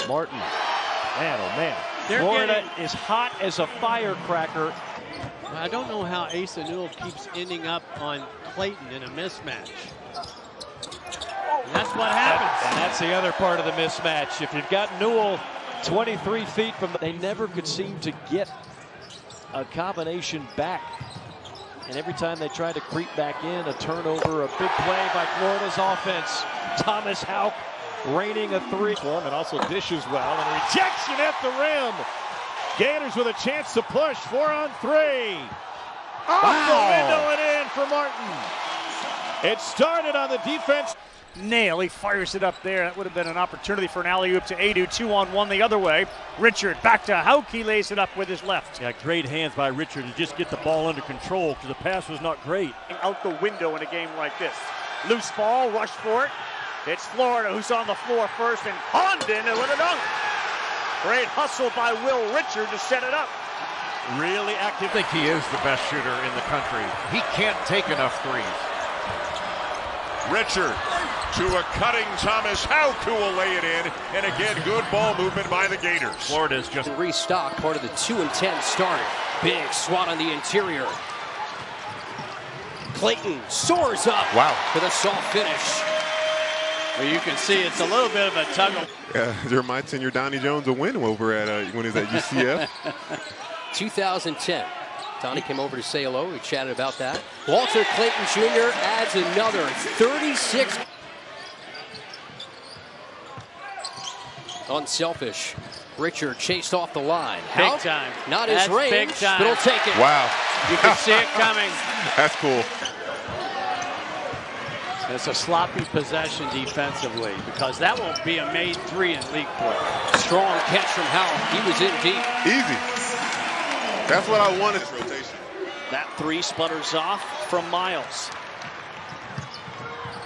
Martin. Man, oh man. Florida is hot as a firecracker. I don't know how Asa Newell keeps ending up on Clayton in a mismatch. And that's what happens. And that's the other part of the mismatch. If you've got Newell 23 feet from they never could seem to get a combination back. And every time they tried to creep back in, a turnover, a big play by Florida's offense. Thomas Houck raining a three. And also dishes well, and rejection at the rim. Gators with a chance to push. 4 on 3. Off the window and in for Martin. It started on the defense. Nail, he fires it up there. That would have been an opportunity for an alley-oop to Adu. 2-on-1 the other way. Richard back to Houck. He lays it up with his left. Yeah, great hands by Richard to just get the ball under control because the pass was not great. Out the window in a game like this. Loose ball, rush for it. It's Florida who's on the floor first, and Condon with a dunk. Great hustle by Will Richard to set it up. Really active. I think he is the best shooter in the country. He can't take enough threes. Richard to a cutting Thomas Houck, who will lay it in. And again, good ball movement by the Gators. Florida's just restocked, part of the 2-10 start. Big swat on the interior. Clayton soars up for the soft finish. Well, you can see it's a little bit of a tug of. During my tenure, Donnie Jones will win over at when he was at UCF. 2010. Donnie came over to say hello. We chatted about that. Walter Clayton Jr. adds another 36. Unselfish. Richard chased off the line. Big time. Not his range, big time. but he'll take it. Wow. You can see it coming. That's cool. It's a sloppy possession defensively because that won't be a made three in league play. Strong catch from Houck. He was in deep. Easy. That's what I wanted. Rotation. That three sputters off from Miles.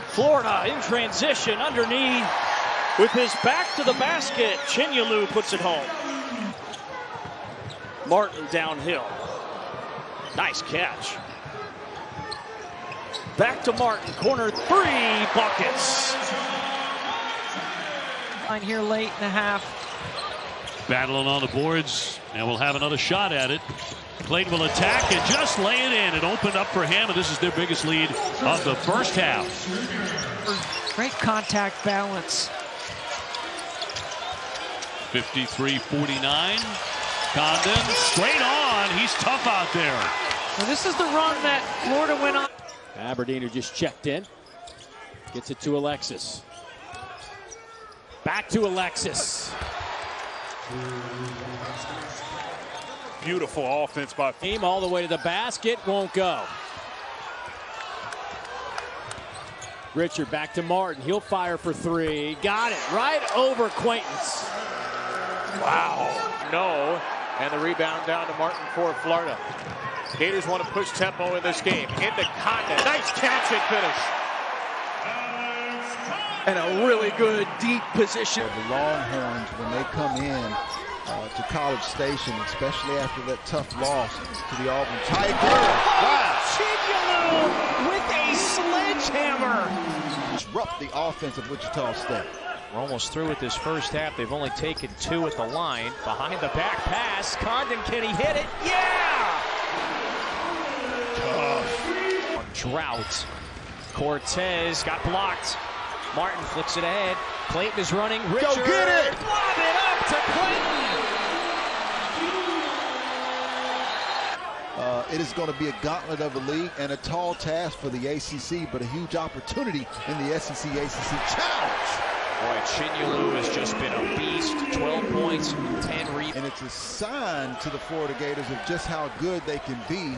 Florida in transition underneath with his back to the basket. Chinyelu puts it home. Martin downhill. Nice catch. Back to Martin, corner three, buckets. Here late in the half. Battling on the boards, and we'll have another shot at it. Clayton will attack and just lay it in. It opened up for him, and this is their biggest lead of the first half. Great contact balance. 53-49. Condon straight on. He's tough out there. Well, this is the run that Florida went on. Aberdeen, who just checked in, gets it to Alexis. Back to Alexis. Beautiful offense by Team all the way to the basket, won't go. Richard back to Martin. He'll fire for three. Got it right over Quaintance. Wow. No. And the rebound down to Martin for Florida. Gators want to push tempo in this game. Into Condon. Nice catch and finish. And a really good deep position. The Longhorns, when they come in to College Station, especially after that tough loss to the Auburn Tigers. Wow. Chinyelu with a sledgehammer. Disrupt the offense of Wichita State. We're almost through with this first half. They've only taken 2 at the line. Behind the back pass. Condon, can he hit it? Yeah! On drought. Cortez got blocked. Martin flicks it ahead. Clayton is running. Richard. Go get it! Lob it up to Clayton. It is going to be a gauntlet of a league and a tall task for the ACC, but a huge opportunity in the SEC-ACC challenge. Boy, Chinyelu has just been a beast. 12 points, 10 rebounds. And it's a sign to the Florida Gators of just how good they can be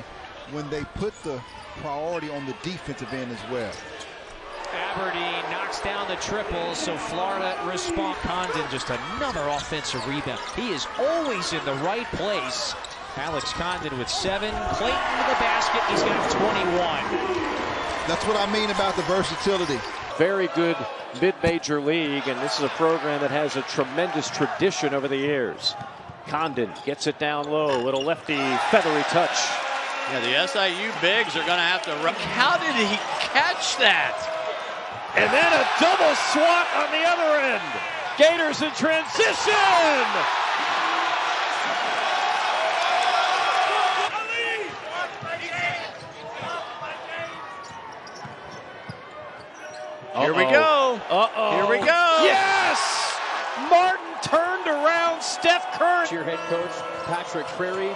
when they put the priority on the defensive end as well. Aberdeen knocks down the triple, so Florida responds. Condon, just another offensive rebound. He is always in the right place. Alex Condon with 7. Clayton to the basket. He's got 21. That's what I mean about the versatility. Very good mid-major league, and this is a program that has a tremendous tradition over the years. Condon gets it down low, little lefty feathery touch. Yeah, the SIU bigs are going to have to run. How did he catch that? And then a double swat on the other end. Gators in transition. Here we go. Here we go. Yes! Martin turned around Steph Curry. Your head coach, Patrick Prairie.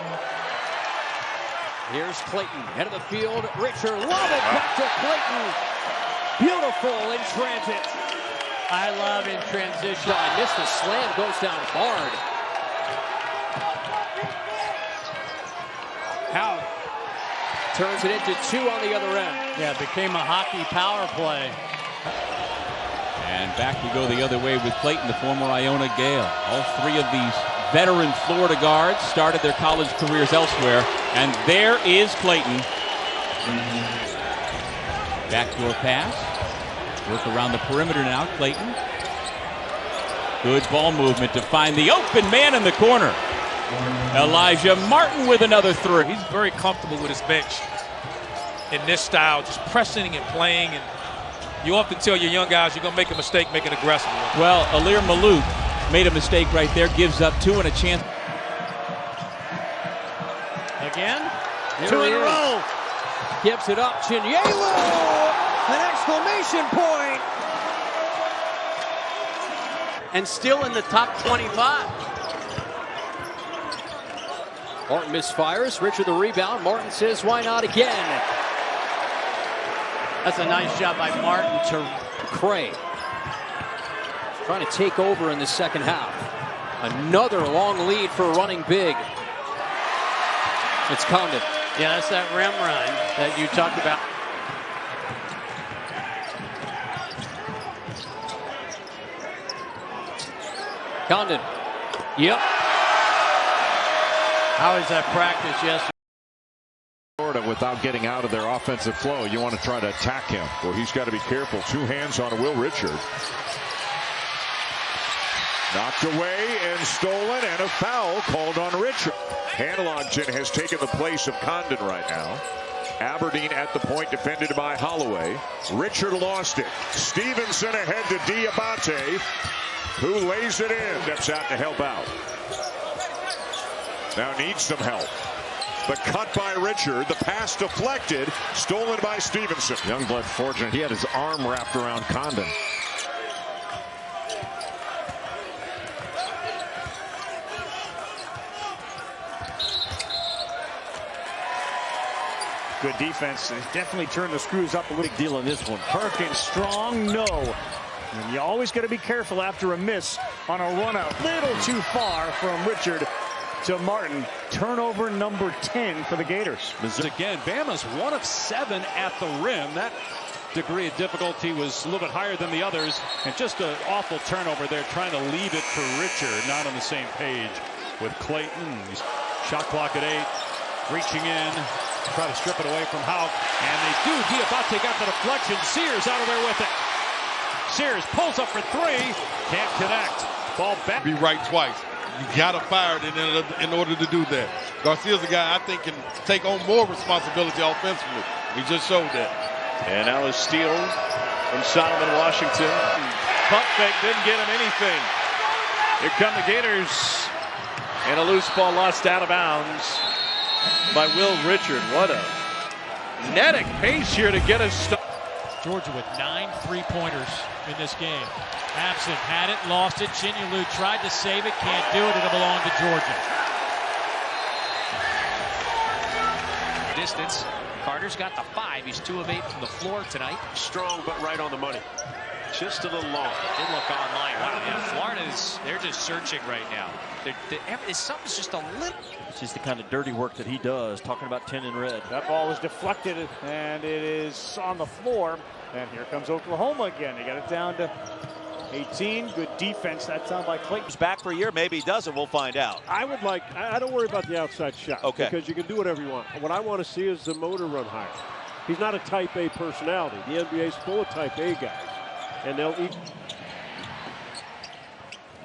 Here's Clayton, head of the field. Richard, love it, back to Clayton. Beautiful in transit. I love in transition. I missed the slam, goes down hard. How? Turns it into 2 on the other end. Yeah, it became a hockey power play. And back we go the other way with Clayton, the former Iona Gale. All 3 of these veteran Florida guards started their college careers elsewhere. And there is Clayton. Backdoor pass. Work around the perimeter now, Clayton. Good ball movement to find the open man in the corner. Elijah Martin with another 3. He's very comfortable with his bench in this style, just pressing and playing. And you often tell your young guys you're going to make a mistake, make an aggressive one. Well, Alir Malouf made a mistake right there, gives up 2 and a chance. Again? 2 in a row. Gives it up, Chinyelu! An exclamation point! And still in the top 25. Martin misfires. Richard the rebound. Martin says, why not again? That's a nice job by Martin to Cray. Trying to take over in the second half. Another long lead for running big. It's Condon. Yeah, that's that rim run that you talked about. Condon. Yep. How is that practice yesterday? Florida without getting out of their offensive flow. You want to try to attack him. Well, he's got to be careful. 2 hands on Will Richard. Knocked away and stolen, and a foul called on Richard. Hanlogton has taken the place of Condon right now. Aberdeen at the point, defended by Holloway. Richard lost it. Stevenson ahead to Diabate, who lays it in. Steps out to help out. Now needs some help. The cut by Richard, the pass deflected, stolen by Stevenson. Youngblood fortunate. He had his arm wrapped around Condon. Good defense. They definitely turned the screws up a little. Big deal in this one. Perkins strong, no. And you always got to be careful after a miss on a run out. Little too far from Richard to Martin. Turnover number 10 for the Gators. Again, Bama's 1 of 7 at the rim. That degree of difficulty was a little bit higher than the others. And just an awful turnover there, trying to leave it for Richard. Not on the same page with Clayton. Shot clock at 8. Reaching in. Try to strip it away from Houck. And they do. Diabate got the deflection. Sears out of there with it. Sears pulls up for 3. Can't connect. Ball back. Be right twice. You got to fire it in order to do that. Garcia's a guy I think can take on more responsibility offensively. He just showed that. And now a steal from Solomon Washington. Pump fake didn't get him anything. Here come the Gators. And a loose ball lost out of bounds by Will Richard. What a kinetic pace here to get us started. Georgia with 9 3-pointers in this game. Absent had it, lost it. Chinyelu tried to save it, can't do it. It'll belong to Georgia. Distance. Carter's got the 5. He's 2 of 8 from the floor tonight. Strong, but right on the money. Just a little long. It did look online. Wow, yeah, Florida's, they're just searching right now. Something's just a little. It's just the kind of dirty work that he does, talking about 10 in red. That ball was deflected, and it is on the floor. And here comes Oklahoma again. They got it down to 18. Good defense. That sounds like Clayton's back for a year. Maybe he doesn't. We'll find out. I don't worry about the outside shot. Okay. Because you can do whatever you want. What I want to see is the motor run higher. He's not a type A personality. The NBA is full of type A guys. And they'll eat.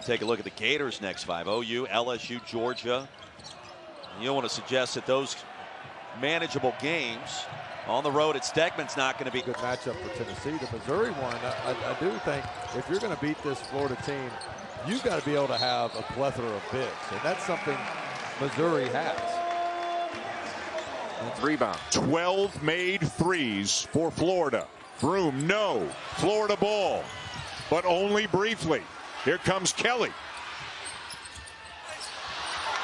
Take a look at the Gators' next 5. OU, LSU, Georgia. You don't want to suggest that those manageable games on the road at Stegman's not going to be a good matchup for Tennessee. The Missouri one, I do think if you're going to beat this Florida team, you've got to be able to have a plethora of bigs. And that's something Missouri has. Rebound. 12 made threes for Florida. Broome, no. Florida ball, but only briefly. Here comes Kelly.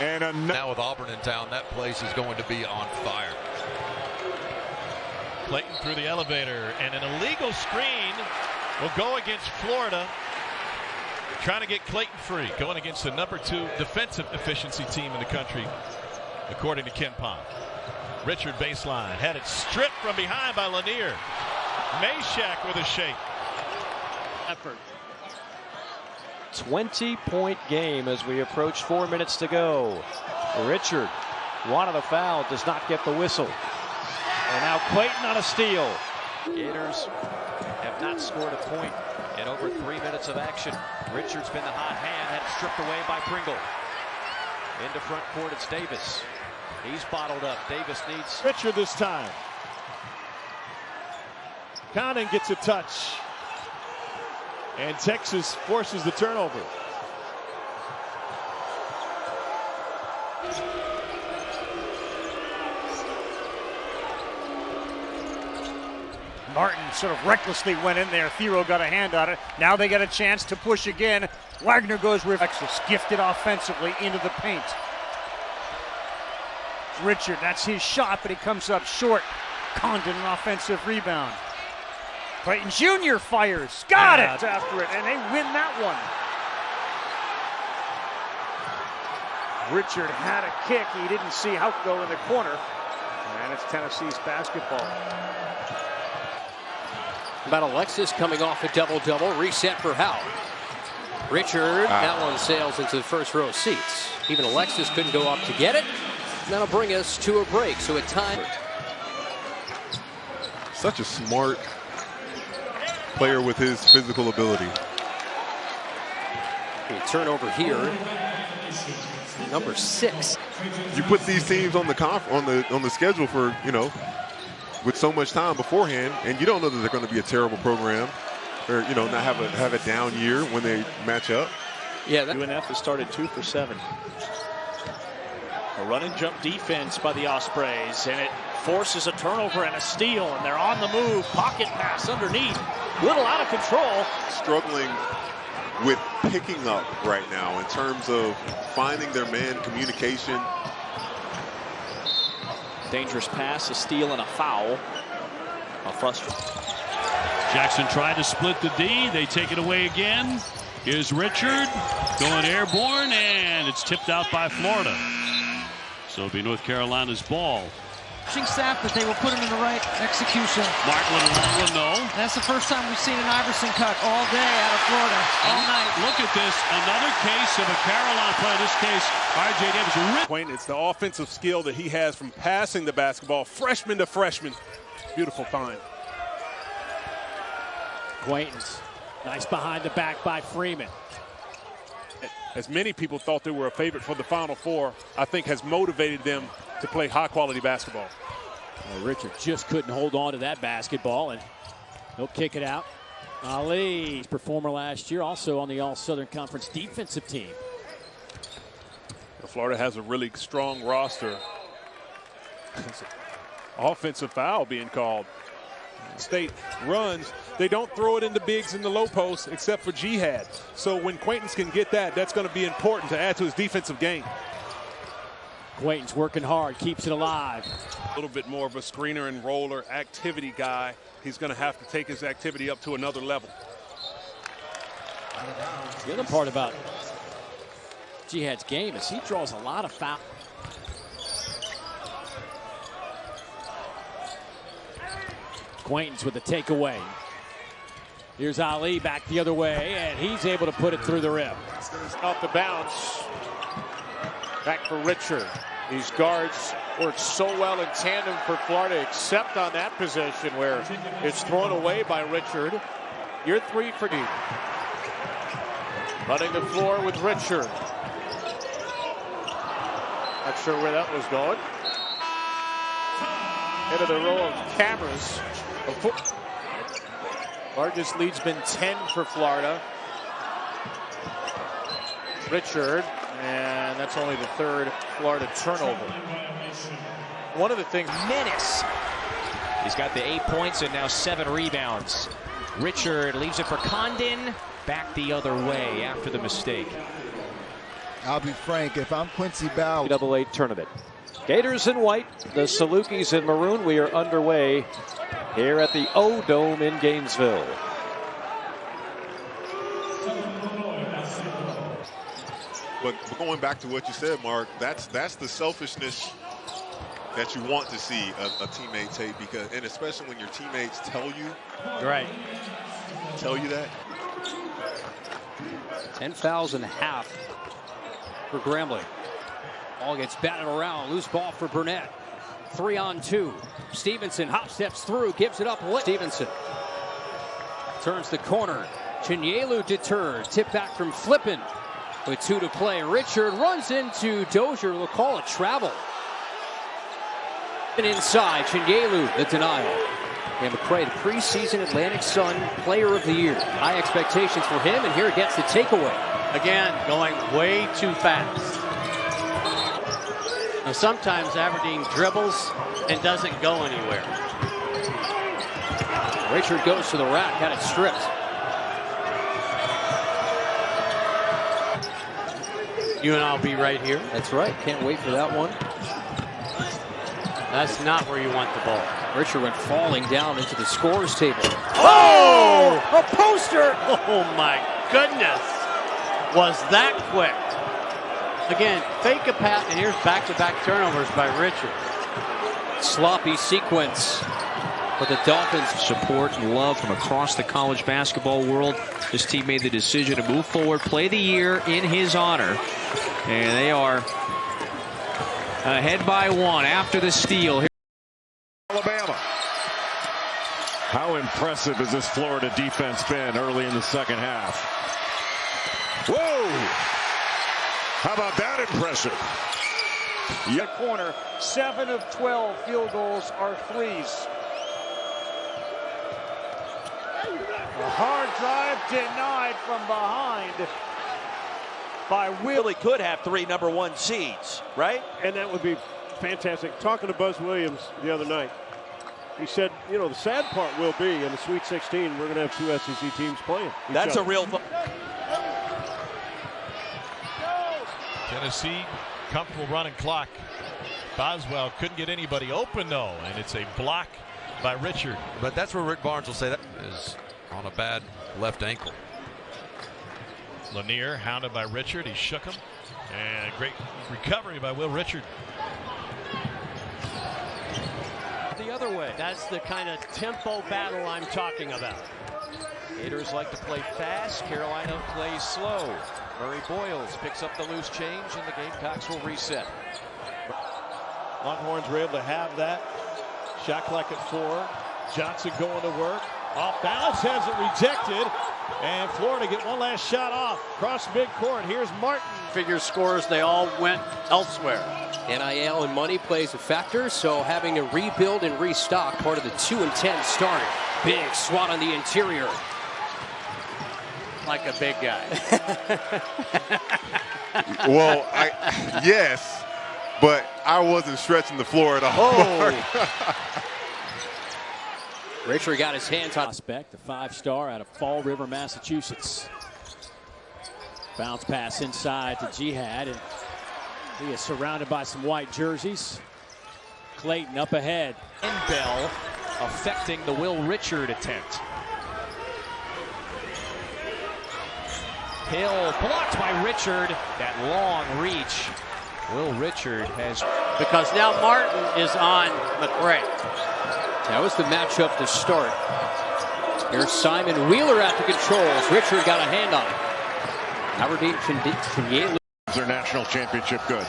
And now with Auburn in town, that place is going to be on fire. Clayton through the elevator, and an illegal screen will go against Florida. Trying to get Clayton free, going against the #2 defensive efficiency team in the country, according to Ken Pom. Richard baseline, had it stripped from behind by Lanier. Meshack with a shake. Effort. 20-point game as we approach 4 minutes to go. Richard wanted a foul, does not get the whistle. And now Clayton on a steal. Gators have not scored a point in over 3 minutes of action. Richard's been the hot hand, had it stripped away by Pringle. Into front court, it's Davis. He's bottled up. Davis needs Richard this time. Condon gets a touch. And Texas forces the turnover. Martin sort of recklessly went in there. Thero got a hand on it. Now they get a chance to push again. Wagner goes with Texas, gifted offensively into the paint. Richard, that's his shot, but he comes up short. Condon, an offensive rebound. Clayton Jr. fires. Got it after it, and they win that one. Richard had a kick. He didn't see Houck go in the corner. And it's Tennessee's basketball. About Alexis coming off a double-double. Reset for Houck. Richard, that one sails into the first row of seats. Even Alexis couldn't go up to get it. And that'll bring us to a break. So a time. Such a smart player with his physical ability. A turnover here. Number 6. You put these teams on the schedule for, with so much time beforehand, and you don't know that they're going to be a terrible program or, not have a down year when they match up. Yeah, UNF has started 2 for 7. A run and jump defense by the Ospreys, and it forces a turnover and a steal, and they're on the move. Pocket pass underneath. Little out of control. Struggling with picking up right now in terms of finding their man communication. Dangerous pass, a steal, and a foul. A frustrating. Jackson tried to split the D. They take it away again. Here's Richard going airborne, and it's tipped out by Florida. So it'll be North Carolina's ball. Staff, but they will put him in the right execution. Mark with a long one, no. That's the first time we've seen an Iverson cut all day out of Florida, all night. Look at this, another case of a Carolina player. In this case, R.J. Davis. It's the offensive skill that he has from passing the basketball, freshman to freshman. Beautiful find. Quaintance, nice behind the back by Freeman. As many people thought they were a favorite for the Final Four, I think has motivated them to play high-quality basketball. Well, Richard just couldn't hold on to that basketball, and he'll kick it out. Ali, performer last year, also on the All-Southern Conference defensive team. Florida has a really strong roster. Offensive foul being called. State runs. They don't throw it into bigs in the low post except for Jihad. So when Quaintance can get that, that's going to be important to add to his defensive game. Quaintance working hard, keeps it alive. A little bit more of a screener and roller activity guy. He's going to have to take his activity up to another level. The other part about Jihad's game is he draws a lot of fouls. Quaintance with the takeaway. Here's Ali back the other way, and he's able to put it through the rim. Off the bounce. Back for Richard. These guards work so well in tandem for Florida, except on that possession where it's thrown away by Richard. You're 3 for deep. Running the floor with Richard. Not sure where that was going. Into the row of cameras. Largest lead's been 10 for Florida. Richard, and that's only the 3rd Florida turnover. One of the things. Menace. He's got the 8 points and now 7 rebounds. Richard leaves it for Condon. Back the other way after the mistake. I'll be frank, if I'm Quincy Bowles. NCAA tournament. Gators in white, the Salukis in maroon. We are underway here at the O-Dome in Gainesville. But going back to what you said, Mark, that's the selfishness that you want to see a teammate take, because, and especially when your teammates tell you that. 10 fouls and a half for Grambling. Ball gets batted around. Loose ball for Burnett. 3-on-2. Stevenson hop steps through, gives it up. Stevenson turns the corner. Chinyelu deterred. Tip back from Flippin with 2 to play. Richard runs into Dozier. They'll call it travel. And inside, Chinyelu, the denial. And McCray, the preseason Atlantic Sun Player of the Year. High expectations for him, and here gets the takeaway. Again, going way too fast. Now, sometimes Aberdeen dribbles and doesn't go anywhere. Richard goes to the rack, had it stripped. You and I'll be right here. That's right. Can't wait for that one. That's not where you want the ball. Richard went falling down into the scores table. Oh! A poster! Oh, my goodness. Was that quick? Again, fake a pass, and here's back-to-back turnovers by Richard. Sloppy sequence. But the Dolphins support and love from across the college basketball world. This team made the decision to move forward, play the year in his honor. And they are ahead by 1 after the steal. Alabama. How impressive has this Florida defense been early in the second half? Whoa! How about that impressive? Yet corner, 7 of 12 field goals are threes. A hard drive denied from behind by Will. Really could have 3 number 1 seeds, right? And that would be fantastic. Talking to Buzz Williams the other night, he said, you know, the sad part will be in the Sweet 16, we're going to have 2 SEC teams playing. That's a real. Tennessee, comfortable running clock. Boswell couldn't get anybody open, though, and it's a block by Richard. But that's where Rick Barnes will say that is on a bad left ankle. Lanier hounded by Richard. He shook him. And great recovery by Will Richard. The other way. That's the kind of tempo battle I'm talking about. Gators like to play fast. Carolina plays slow. Murray Boyles picks up the loose change, and the Gamecocks will reset. Longhorns were able to have that. Shot clock at 4. Johnson going to work. Off balance, has it rejected. And Florida get one last shot off. Cross midcourt. Here's Martin. Figure scores, they all went elsewhere. NIL and money plays a factor, so having to rebuild and restock part of the 2-10 start. Big swat on the interior. Like a big guy. Well, yes, but I wasn't stretching the floor at all. Oh. Richard got his hands on prospect, the 5-star out of Fall River, Massachusetts. Bounce pass inside to Jihad, and he is surrounded by some white jerseys. Clayton up ahead. And Bell affecting the Will Richard attempt. Hill blocked by Richard. That long reach. Will Richard has... Because now Martin is on McRae. That was the matchup to start. Here's Simon Wheeler at the controls. Richard got a hand on it. Aberdeen Chenier their national championship good.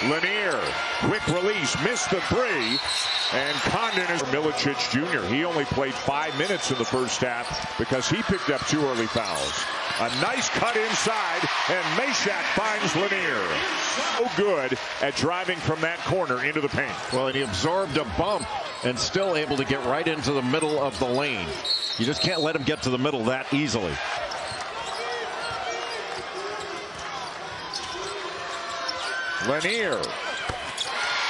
Lanier, quick release, missed the three, and Condon is Milicic Jr. He only played 5 minutes in the first half because he picked up 2 early fouls. A nice cut inside, and Meshack finds Lanier. So good at driving from that corner into the paint. Well, and he absorbed a bump and still able to get right into the middle of the lane. You just can't let him get to the middle that easily. Lanier.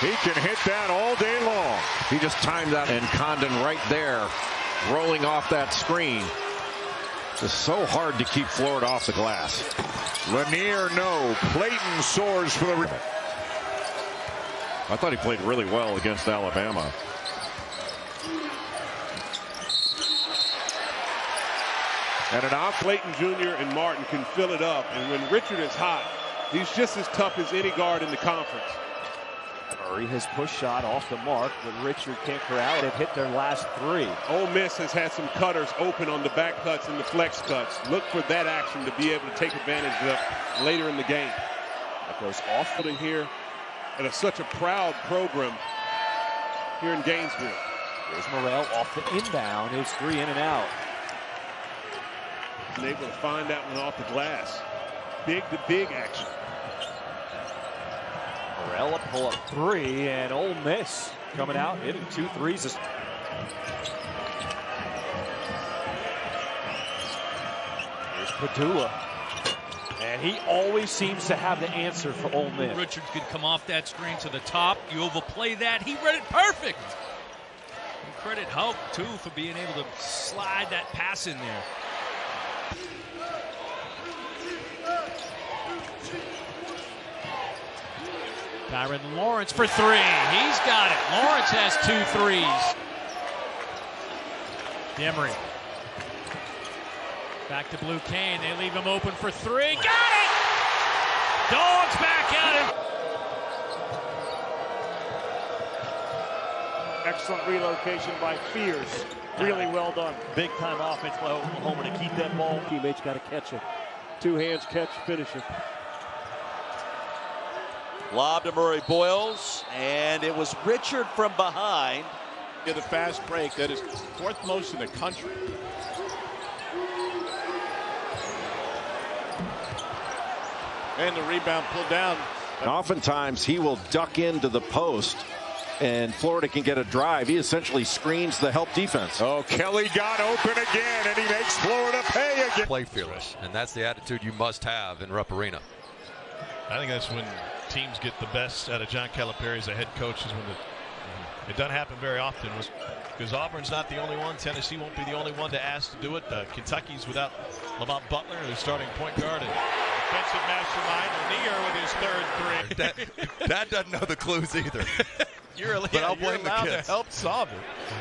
He can hit that all day long. He just timed that, and Condon right there, rolling off that screen. It's so hard to keep Florida off the glass. Lanier, no. Clayton soars for the... I thought he played really well against Alabama. And an off Clayton Jr. and Martin can fill it up. And when Richard is hot, he's just as tough as any guard in the conference. Murray has pushed shot off the mark, but Richard can't corral. They've hit their last 3. Ole Miss has had some cutters open on the back cuts and the flex cuts. Look for that action to be able to take advantage of later in the game. That goes off in here. And it's such a proud program here in Gainesville. There's Morrell off the inbound. His 3 in and out. And able to find that one off the glass. Big to big action. Morrell pull up 3, and Ole Miss coming out hitting 2 threes. Here's Padula, and he always seems to have the answer for Ole Miss. Richard could come off that screen to the top. You overplay that. He read it perfect. And credit Houck too for being able to slide that pass in there. Tyron Lawrence for 3. He's got it. Lawrence has 2 threes. Demery. Back to Blue Kane. They leave him open for 3. Got it! Dogs back at him. Excellent relocation by Fears. Really well done. Big time offense by Oklahoma to keep that ball. Teammates got to catch it. 2 hands catch, finish it. Lob to Murray Boyles, and it was Richard from behind. Get a fast break that is 4th most in the country. And the rebound pulled down. And oftentimes he will duck into the post, and Florida can get a drive. He essentially screens the help defense. Oh, Kelly got open again, and he makes Florida pay again. Play fearless, and that's the attitude you must have in Rupp Arena. I think that's when teams get the best out of John Calipari as a head coach, is when it doesn't happen very often, because Auburn's not the only one. Tennessee won't be the only one to ask to do it. Kentucky's without Lamont Butler, the starting point guard. And defensive mastermind Lanier with his 3rd 3. That doesn't know the clues either. But I'll blame the kids to help solve it.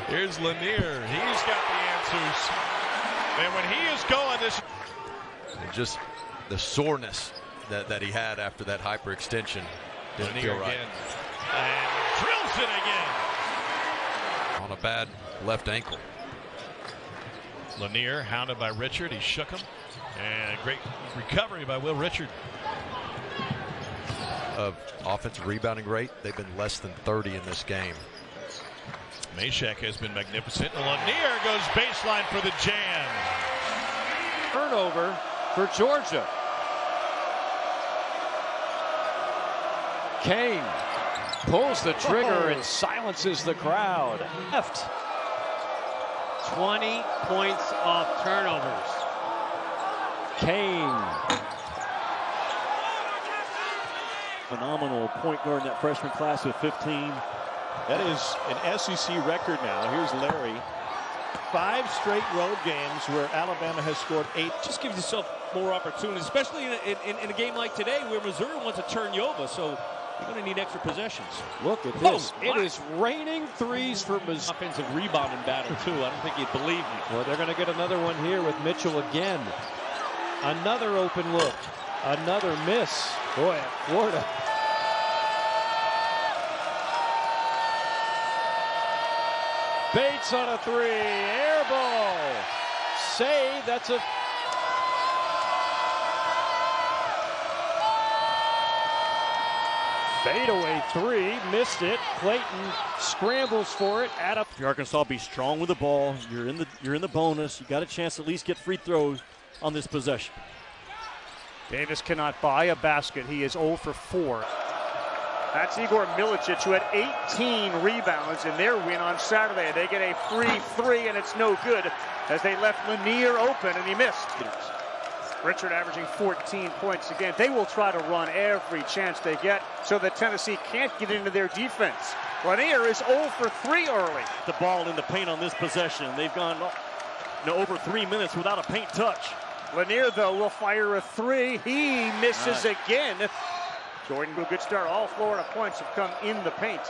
Here's Lanier. He's got the answers. And when he is going, this and just the soreness that he had after that hyperextension didn't feel right. Again. And drills it again. On a bad left ankle. Lanier hounded by Richard. He shook him. And great recovery by Will Richard. Offensive rebounding rate, they've been less than 30 in this game. Meshack has been magnificent. Lanier goes baseline for the jam. Turnover for Georgia. Kane pulls the trigger and silences the crowd. Left. 20 points off turnovers. Kane. Phenomenal point guard in that freshman class with 15. That is an SEC record now. Here's Larry. 5 straight road games where Alabama has scored 8. Just gives yourself more opportunities, especially in a game like today where Missouri wants to turn you over. So You're going to need extra possessions. Look at this. It is raining threes for Missouri. Offensive rebounding battle, too. I don't think you'd believe me. Well, they're going to get another one here with Mitchell again. Another open look. Another miss. Boy, Florida. Bates on a three. Air ball. Save. That's a... fadeaway three. Missed it. Clayton scrambles for it. If Arkansas, be strong with the ball. You're in the bonus. You got a chance to at least get free throws on this possession. Davis cannot buy a basket. He is 0 for 4. That's Igor Milicic, who had 18 rebounds in their win on Saturday. They get a free three, and it's no good as they left Lanier open, and he missed. Richard averaging 14 points again. They will try to run every chance they get so that Tennessee can't get into their defense. Lanier is 0 for 3 early. The ball in the paint on this possession. They've gone over 3 minutes without a paint touch. Lanier, though, will fire a three. He misses again. Jordan, a good start. All Florida points have come in the paint.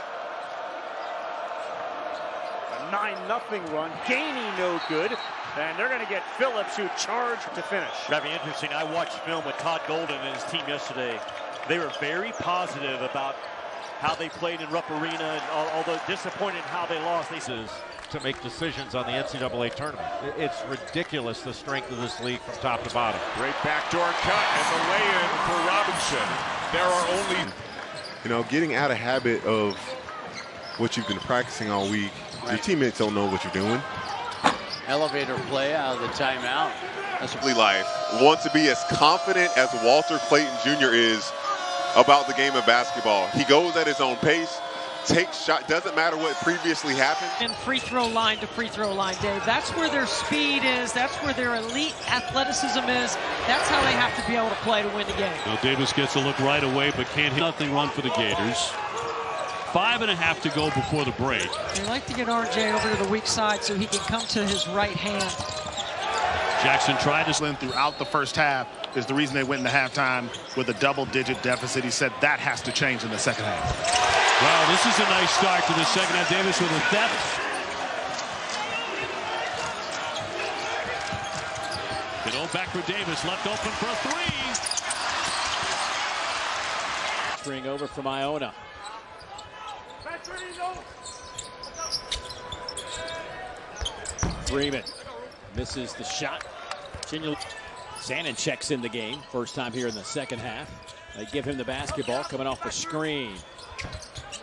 A 9-0 run. Gainey no good. And they're going to get Phillips, who charged to finish. That'd be interesting. I watched film with Todd Golden and his team yesterday. They were very positive about how they played in Rupp Arena, and although disappointed in how they lost, they to make decisions on the NCAA tournament. It's ridiculous, the strength of this league from top to bottom. Great backdoor cut and the lay-in for Robinson. There are only... You know, getting out of habit of what you've been practicing all week. Your teammates don't know what you're doing. Elevator play out of the timeout. That's life. Want to be as confident as Walter Clayton Jr. is about the game of basketball. He goes at his own pace, takes shot, doesn't matter what previously happened. And free throw line to free throw line, Dave. That's where their speed is. That's where their elite athleticism is. That's how they have to be able to play to win the game. Well, Davis gets a look right away, but can't hit. Nothing run for the Gators. 5.5 to go before the break. They like to get RJ over to the weak side so he can come to his right hand. Jackson tried to slip throughout the first half is the reason they went into halftime with a double-digit deficit. He said that has to change in the second half. Wow, this is a nice start to the second half. Davis with a theft. Good back for Davis, left open for a three. String over from Iona. Freeman misses the shot. Shannon checks in the game. First time here in the second half. They give him the basketball coming off the screen.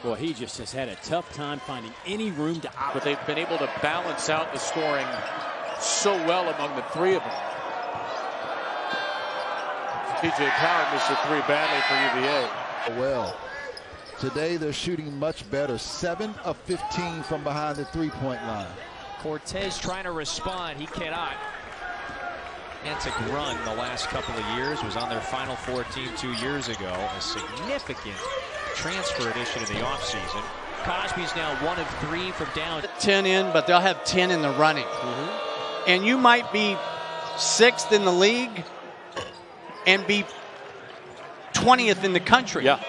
Boy, he just has had a tough time finding any room to operate. But they've been able to balance out the scoring so well among the three of them. TJ Power missed a three badly for UVA. Well, today they're shooting much better. 7 of 15 from behind the three-point line. Cortez trying to respond. He cannot. Atlantic run the last couple of years was on their Final Four team 2 years ago. A significant transfer addition in the offseason. Cosby's now 1 of 3 from down. 10 in, but they'll have 10 in the running. And you might be 6th in the league and be 20th in the country. Yeah.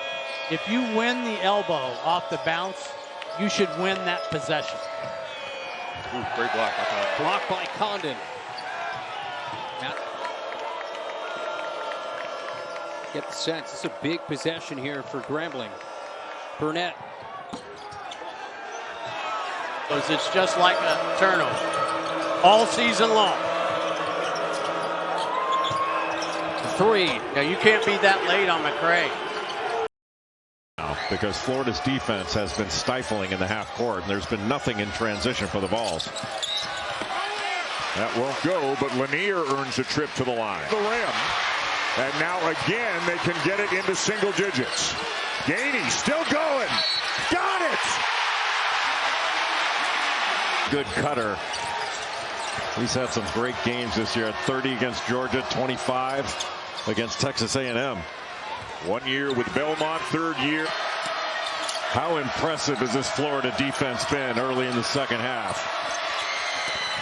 If you win the elbow off the bounce, you should win that possession. Ooh, great block. Blocked by Condon. Get the sense. It's a big possession here for Grambling. Burnett. It's just like a turnover all season long. 3. Now you can't be that late on McCray. Because Florida's defense has been stifling in the half court, and there's been nothing in transition for the Vols. That won't go, but Lanier earns a trip to the line. The rim. And now again, they can get it into single digits. Gainey still going. Got it! Good cutter. He's had some great games this year. 30 against Georgia, 25 against Texas A&M. 1 year with Belmont, 3rd year. How impressive has this Florida defense been early in the second half?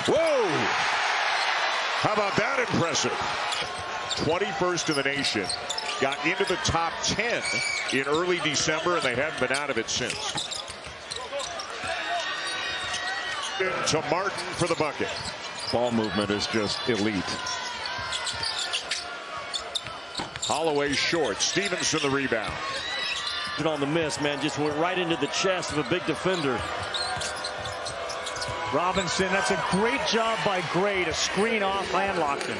Whoa! How about that impressive? 21st in the nation. got into the top 10 in early December, and they haven't been out of it since. To Martin for the bucket. Ball movement is just elite. Holloway short. Stevenson the rebound. On the miss, man, just went right into the chest of a big defender. Robinson, that's a great job by Gray to screen off Landlockton.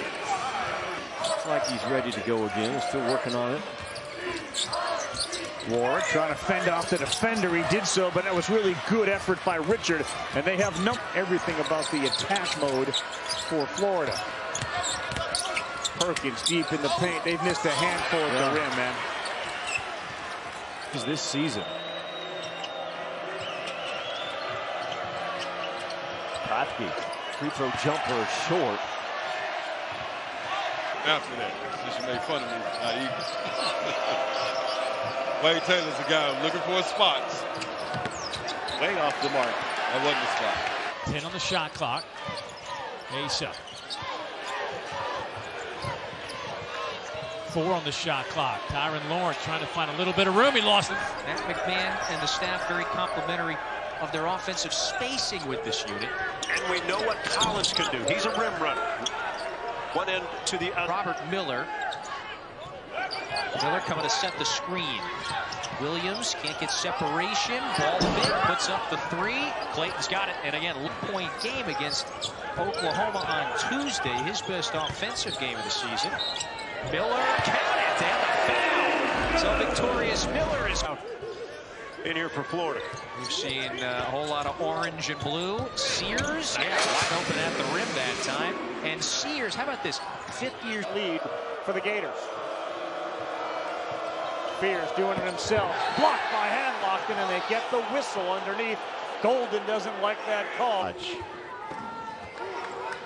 Looks like he's ready to go again. He's still working on it. Ward trying to fend off the defender. He did so, but that was really good effort by Richard. And they have everything about the attack mode for Florida. Perkins deep in the paint. They've missed a handful at the rim, man. This season. Kotke, free throw jumper short. After that, since you made fun of me, Wade Taylor's a guy looking for spots. Way off the mark. That wasn't the spot. 10 on the shot clock. Asa. 4 on the shot clock. Tyron Lawrence trying to find a little bit of room. He lost it. Matt McMahon and the staff very complimentary of their offensive spacing with this unit. And we know what Collins can do. He's a rim runner. One end to the other. Robert Miller. Miller coming to set the screen. Williams can't get separation. Ball fit, puts up the 3. Clayton's got it. And again, point game against Oklahoma on Tuesday. His best offensive game of the season. Miller, count it, and the foul. So victorious Miller is out in here for Florida. We've seen a whole lot of orange and blue. Sears, wide open at the rim that time. And Sears, how about this? 5th-year lead for the Gators. Spears doing it himself. Blocked by Landlockton, and they get the whistle underneath. Golden doesn't like that call.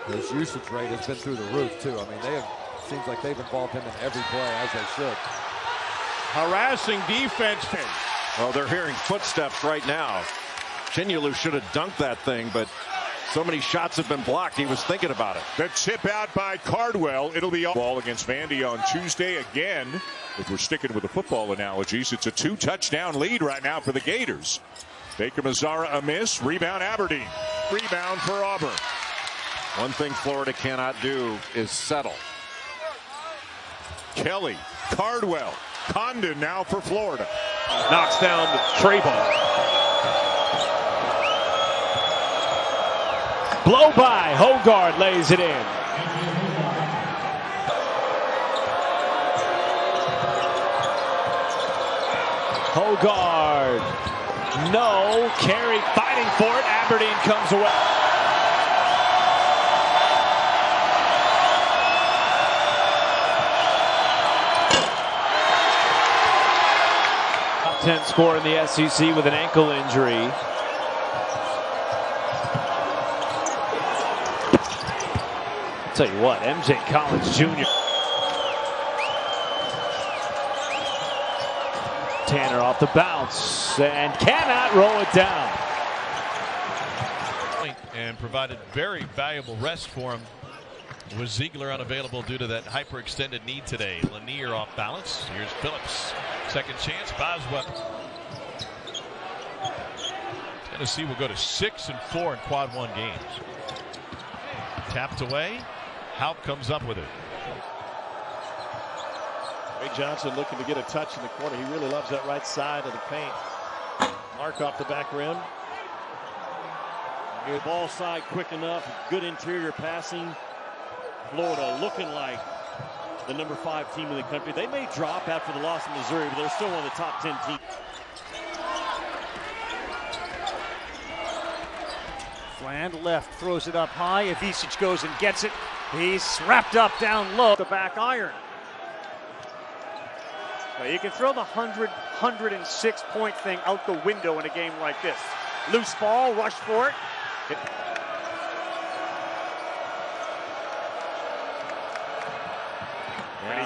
His usage rate has been through the roof, too. I mean, seems like they've involved him in every play, as they should. Harassing defense. Well, they're hearing footsteps right now. Chinyalu should have dunked that thing, but so many shots have been blocked, he was thinking about it. The tip out by Cardwell. It'll be ball against Vandy on Tuesday again. If we're sticking with the football analogies, it's a 2-touchdown lead right now for the Gators. Baker Mazzara a miss. Rebound Aberdeen. Rebound for Auburn. One thing Florida cannot do is settle. Kelly, Cardwell, Condon now for Florida. Knocks down the tray ball. Blow by. Hogard lays it in. Hogard. No. Carey fighting for it. Aberdeen comes away. 10 scorer in the SEC with an ankle injury. I'll tell you what, MJ Collins Jr. Tanner off the bounce and cannot roll it down. And provided very valuable rest for him. Was Ziegler unavailable due to that hyperextended knee today? Lanier off balance. Here's Phillips. Second chance. Boswell. Tennessee will go to 6-4 in quad 1 games. Tapped away. Haupt comes up with it. Ray Johnson looking to get a touch in the corner. He really loves that right side of the paint. Mark off the back rim. Good ball side quick enough. Good interior passing. Florida looking like the number 5 team in the country. They may drop after the loss in Missouri, but they're still one of the top 10 teams. Fland left, throws it up high. Ivisic goes and gets it. He's wrapped up down low. The back iron. Now you can throw the 106 point thing out the window in a game like this. Loose ball, rush for it.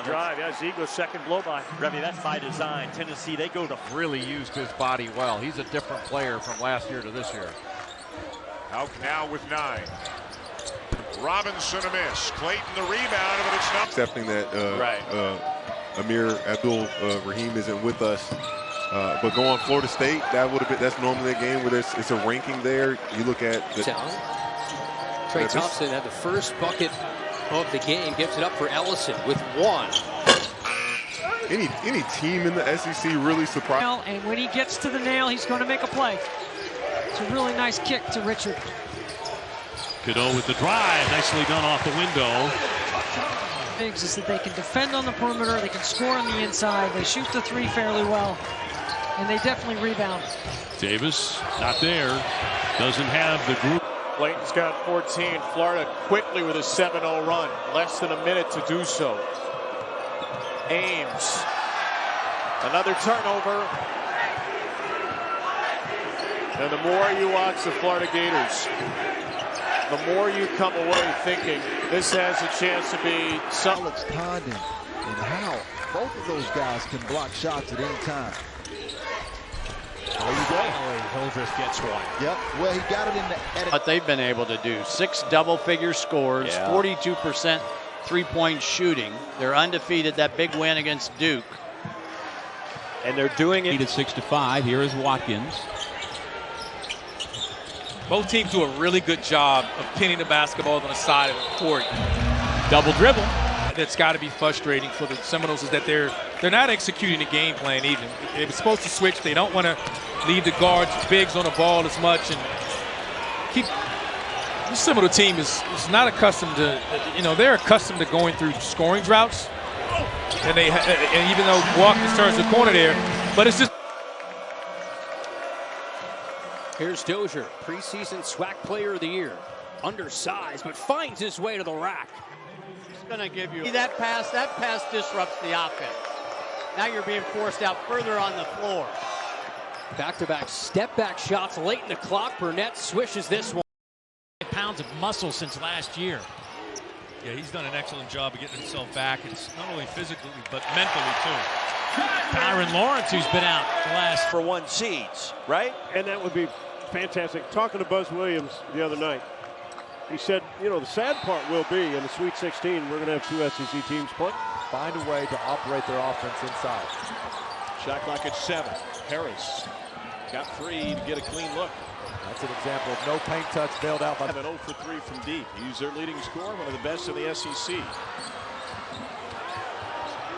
Drive, yeah, Ziegler's second blow by. Remy, that's by design. Tennessee, they go to really used his body well. He's a different player from last year to this year. Haupt now with 9. Robinson a miss. Clayton the rebound, but it's not. Accepting that Amir Abdul-Rahim isn't with us. But going Florida State, that's normally a game where it's a ranking there. You look at Trey Thompson had the first bucket of the game, gives it up for Ellison with 1. Any team in the SEC really surprised. And when he gets to the nail, he's going to make a play. It's a really nice kick to Richard. Cadeau with the drive, nicely done off the window. Biggs is that they can defend on the perimeter, they can score on the inside, they shoot the 3 fairly well, and they definitely rebound. Davis not there, doesn't have the group. Clayton's got 14. Florida quickly with a 7-0 run. Less than a minute to do so. Ames. Another turnover. And the more you watch the Florida Gators, the more you come away thinking this has a chance to be something. Alex Condon and how both of those guys can block shots at any time. There you go. Hildreth gets one. Yep. Well, he got it in the. What they've been able to do: 6 double-figure scores, 42% three-point shooting. They're undefeated. That big win against Duke, and they're doing it at 6-5. Here is Watkins. Both teams do a really good job of pinning the basketball on the side of the court. Double dribble. That's got to be frustrating for the Seminoles is that they're not executing the game plan even. They were supposed to switch. They don't want to leave the guards, bigs on the ball as much and keep. This Seminole team is not accustomed to, they're accustomed to going through scoring droughts. And even though Watkins turns the corner there, but it's just. Here's Dozier, preseason SWAC Player of the Year. Undersized, but finds his way to the rack. Going to give you that pass disrupts the offense. Now you're being forced out further on the floor. Back-to-back step-back shots late in the clock. Burnett swishes this one. Pounds of muscle since last year. Yeah, he's done an excellent job of getting himself back. It's not only physically, but mentally, too. Tyron Lawrence, who's been out the last for 1 seeds, right? And that would be fantastic. Talking to Buzz Williams the other night, he said, the sad part will be in the Sweet 16, we're going to have 2 SEC teams play. Find a way to operate their offense inside. Shot clock at 7. Harris got 3 to get a clean look. That's an example of no paint touch bailed out by. 0 for 3 from deep. He's their leading scorer, one of the best in the SEC.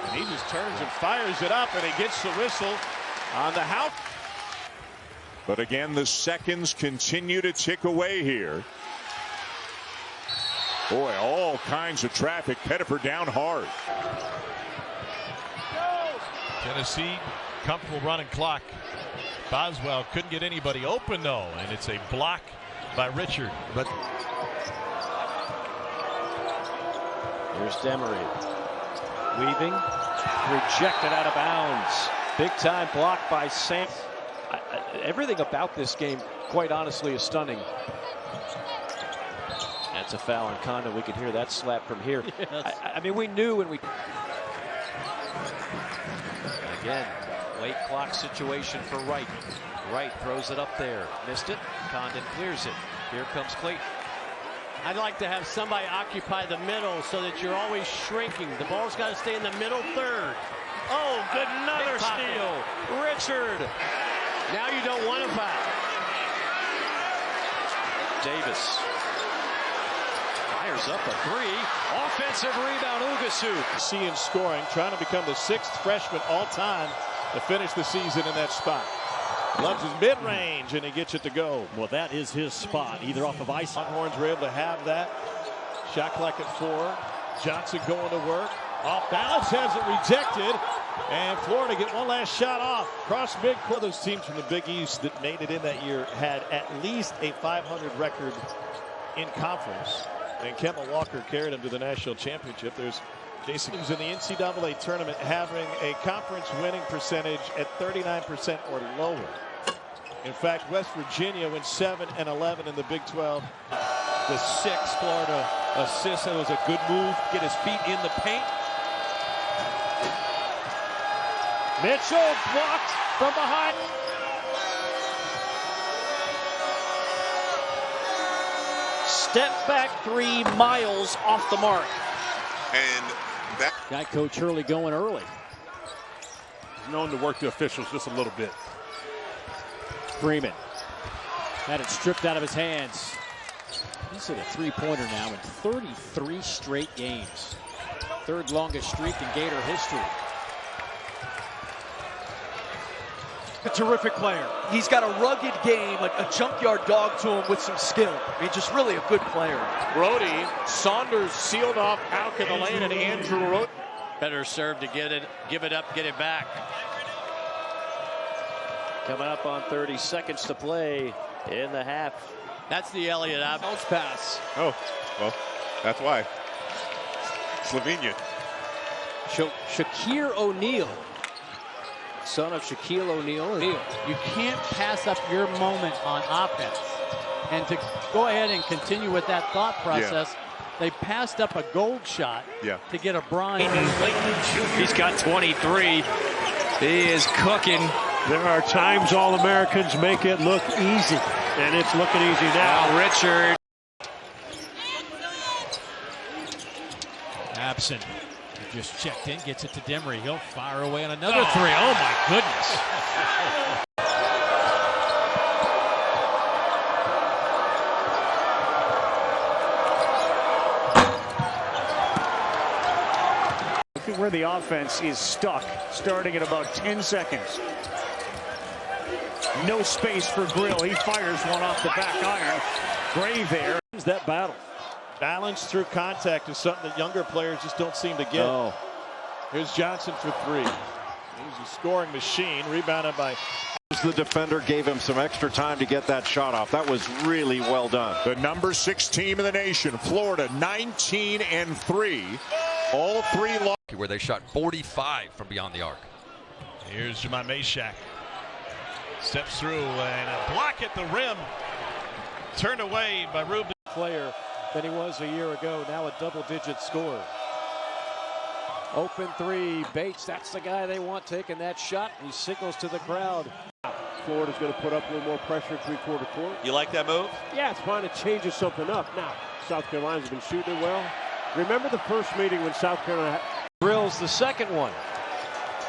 And he just turns and fires it up, and he gets the whistle on the house. But again, the seconds continue to tick away here. Boy, all kinds of traffic. Pettiford down hard. Tennessee, comfortable running clock. Boswell couldn't get anybody open, though, and it's a block by Richard. But here's Demery. Weaving. Rejected out of bounds. Big time block by Sam. Everything about this game, quite honestly, is stunning. That's a foul on Condon. We could hear that slap from here. Yes. I mean, we knew when we. Again, late clock situation for Wright. Wright throws it up there. Missed it. Condon clears it. Here comes Clayton. I'd like to have somebody occupy the middle so that you're always shrinking. The ball's got to stay in the middle third. Oh, good, another steal. Richard. Now you don't want to foul. Davis. Fires up a 3. Offensive rebound, Ugasu. Seeing scoring, trying to become the 6th freshman all-time to finish the season in that spot. Loves his mid-range, and he gets it to go. Well, that is his spot, either off of ice. Longhorns were able to have that. Shot clock at 4. Johnson going to work. Off balance, has it rejected. And Florida get one last shot off. Cross midcourt. Those teams from the Big East that made it in that year had at least a 500 record in conference. And Kemba Walker carried them to the national championship. There's Jason in the NCAA tournament having a conference winning percentage at 39% or lower. In fact, West Virginia went 7-11 in the Big 12. The 6th Florida assist. That was a good move. Get his feet in the paint. Mitchell blocked from behind. Step back 3, Miles off the mark. And that got Coach Hurley going early. known to work the officials just a little bit. Freeman had it stripped out of his hands. He's hit a three-pointer now in 33 straight games. Third longest streak in Gator history. A terrific player. He's got a rugged game, a junkyard dog to him with some skill. I mean, just really a good player. Brody, Saunders sealed off Houck in the lane, and Andrew wrote. Better serve to give it up, get it back. Coming up on 30 seconds to play in the half. That's the Elliott bounce pass. Oh, well, that's why. Slovenia. Shaquille O'Neal, son of Shaquille O'Neal. You can't pass up your moment on offense. And to go ahead and continue with that thought process, they passed up a gold shot to get a bronze. He's got 23. He is cooking. There are times All-Americans make it look easy, and it's looking easy now. Wow, Richard. Absent. He just checked in, gets it to Demery. He'll fire away on another three. Oh, my goodness. Look at where the offense is stuck, starting at about 10 seconds. No space for Grill. He fires one off the back iron. Gray there. That battle. Balance through contact is something that younger players just don't seem to get. Oh. Here's Johnson for three. He's a scoring machine. Rebounded by. The defender gave him some extra time to get that shot off. That was really well done. The number 6 team in the nation, Florida, 19-3. All three lost. Where they shot 45 from beyond the arc. Here's Jamai Mashack. Steps through and a block at the rim. Turned away by Ruben. Player than he was a year ago. Now a double-digit scorer. Open three. Bates, that's the guy they want taking that shot. He signals to the crowd. Florida's going to put up a little more pressure in three-quarter court. You like that move? Yeah, it's fine. It changes something up. Now, South Carolina's been shooting it well. Remember the first meeting when South Carolina... Drills the second one.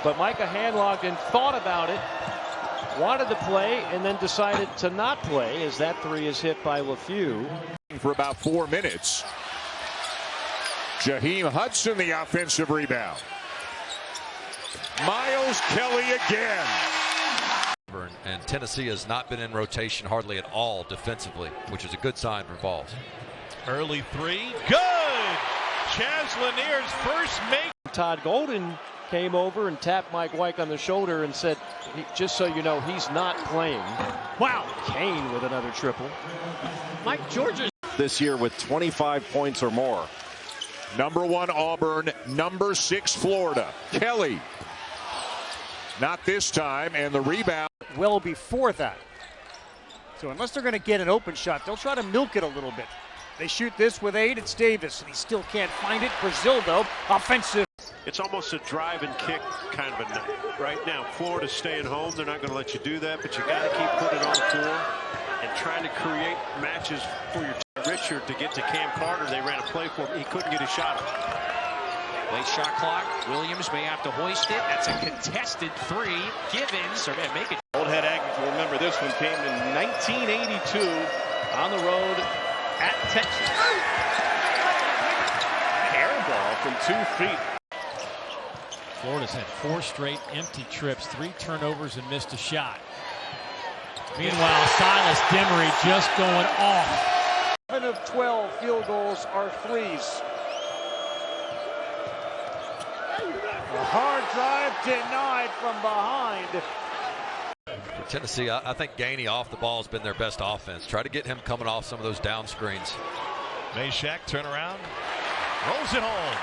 But Micah Handlogden thought about it, wanted to play, and then decided to not play as that three is hit by LeFew. For about 4 minutes. Jaheim Hudson, the offensive rebound. Miles Kelly again. And Tennessee has not been in rotation hardly at all defensively, which is a good sign for Vols. Early three. Good! Chaz Lanier's first make. Todd Golden came over and tapped Mike White on the shoulder and said, just so you know, he's not playing. Wow. Kane with another triple. Mike Georgia this year with 25 points or more. Number 1 Auburn, number 6 Florida. Kelly. Not this time, and the rebound. Well before that. So unless they're going to get an open shot, they'll try to milk it a little bit. They shoot this with 8. It's Davis, and he still can't find it. Brazil, though, offensive. It's almost a drive and kick kind of a night. Right now, Florida's staying home. They're not going to let you do that, but you got to keep putting it on the floor and trying to create matches for your team. Richard to get to Cam Carter. They ran a play for him. He couldn't get a shot. Late shot clock. Williams may have to hoist it. That's a contested three. Givens are going to make it. Old Head Aggies will remember this one came in 1982 on the road at Texas. Air ball from 2 feet. Florida's had 4 straight empty trips, 3 turnovers, and missed a shot. Meanwhile, Silas Demery just going off. 7 of 12 field goals are threes. A hard drive denied from behind. For Tennessee, I think Gainey off the ball has been their best offense. Try to get him coming off some of those down screens. Mashack turn around, rolls it home.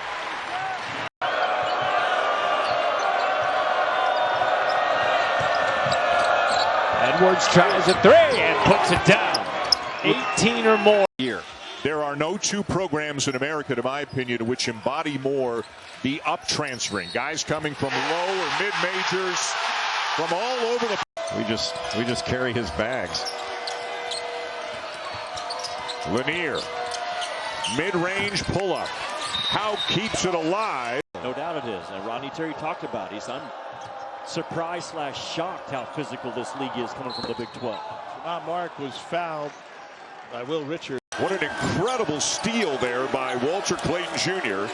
Edwards tries a three and puts it down. 18 or more here. There are no 2 programs in America, to my opinion, which embody more the up transferring. Guys coming from low or mid-majors from all over the. We just carry his bags. Lanier, mid-range pull-up. How keeps it alive? No doubt it is. And Rodney Terry talked about it. He's surprised/shocked how physical this league is coming from the Big 12. Jamon Mark was fouled by Will Richard. What an incredible steal there by Walter Clayton Jr.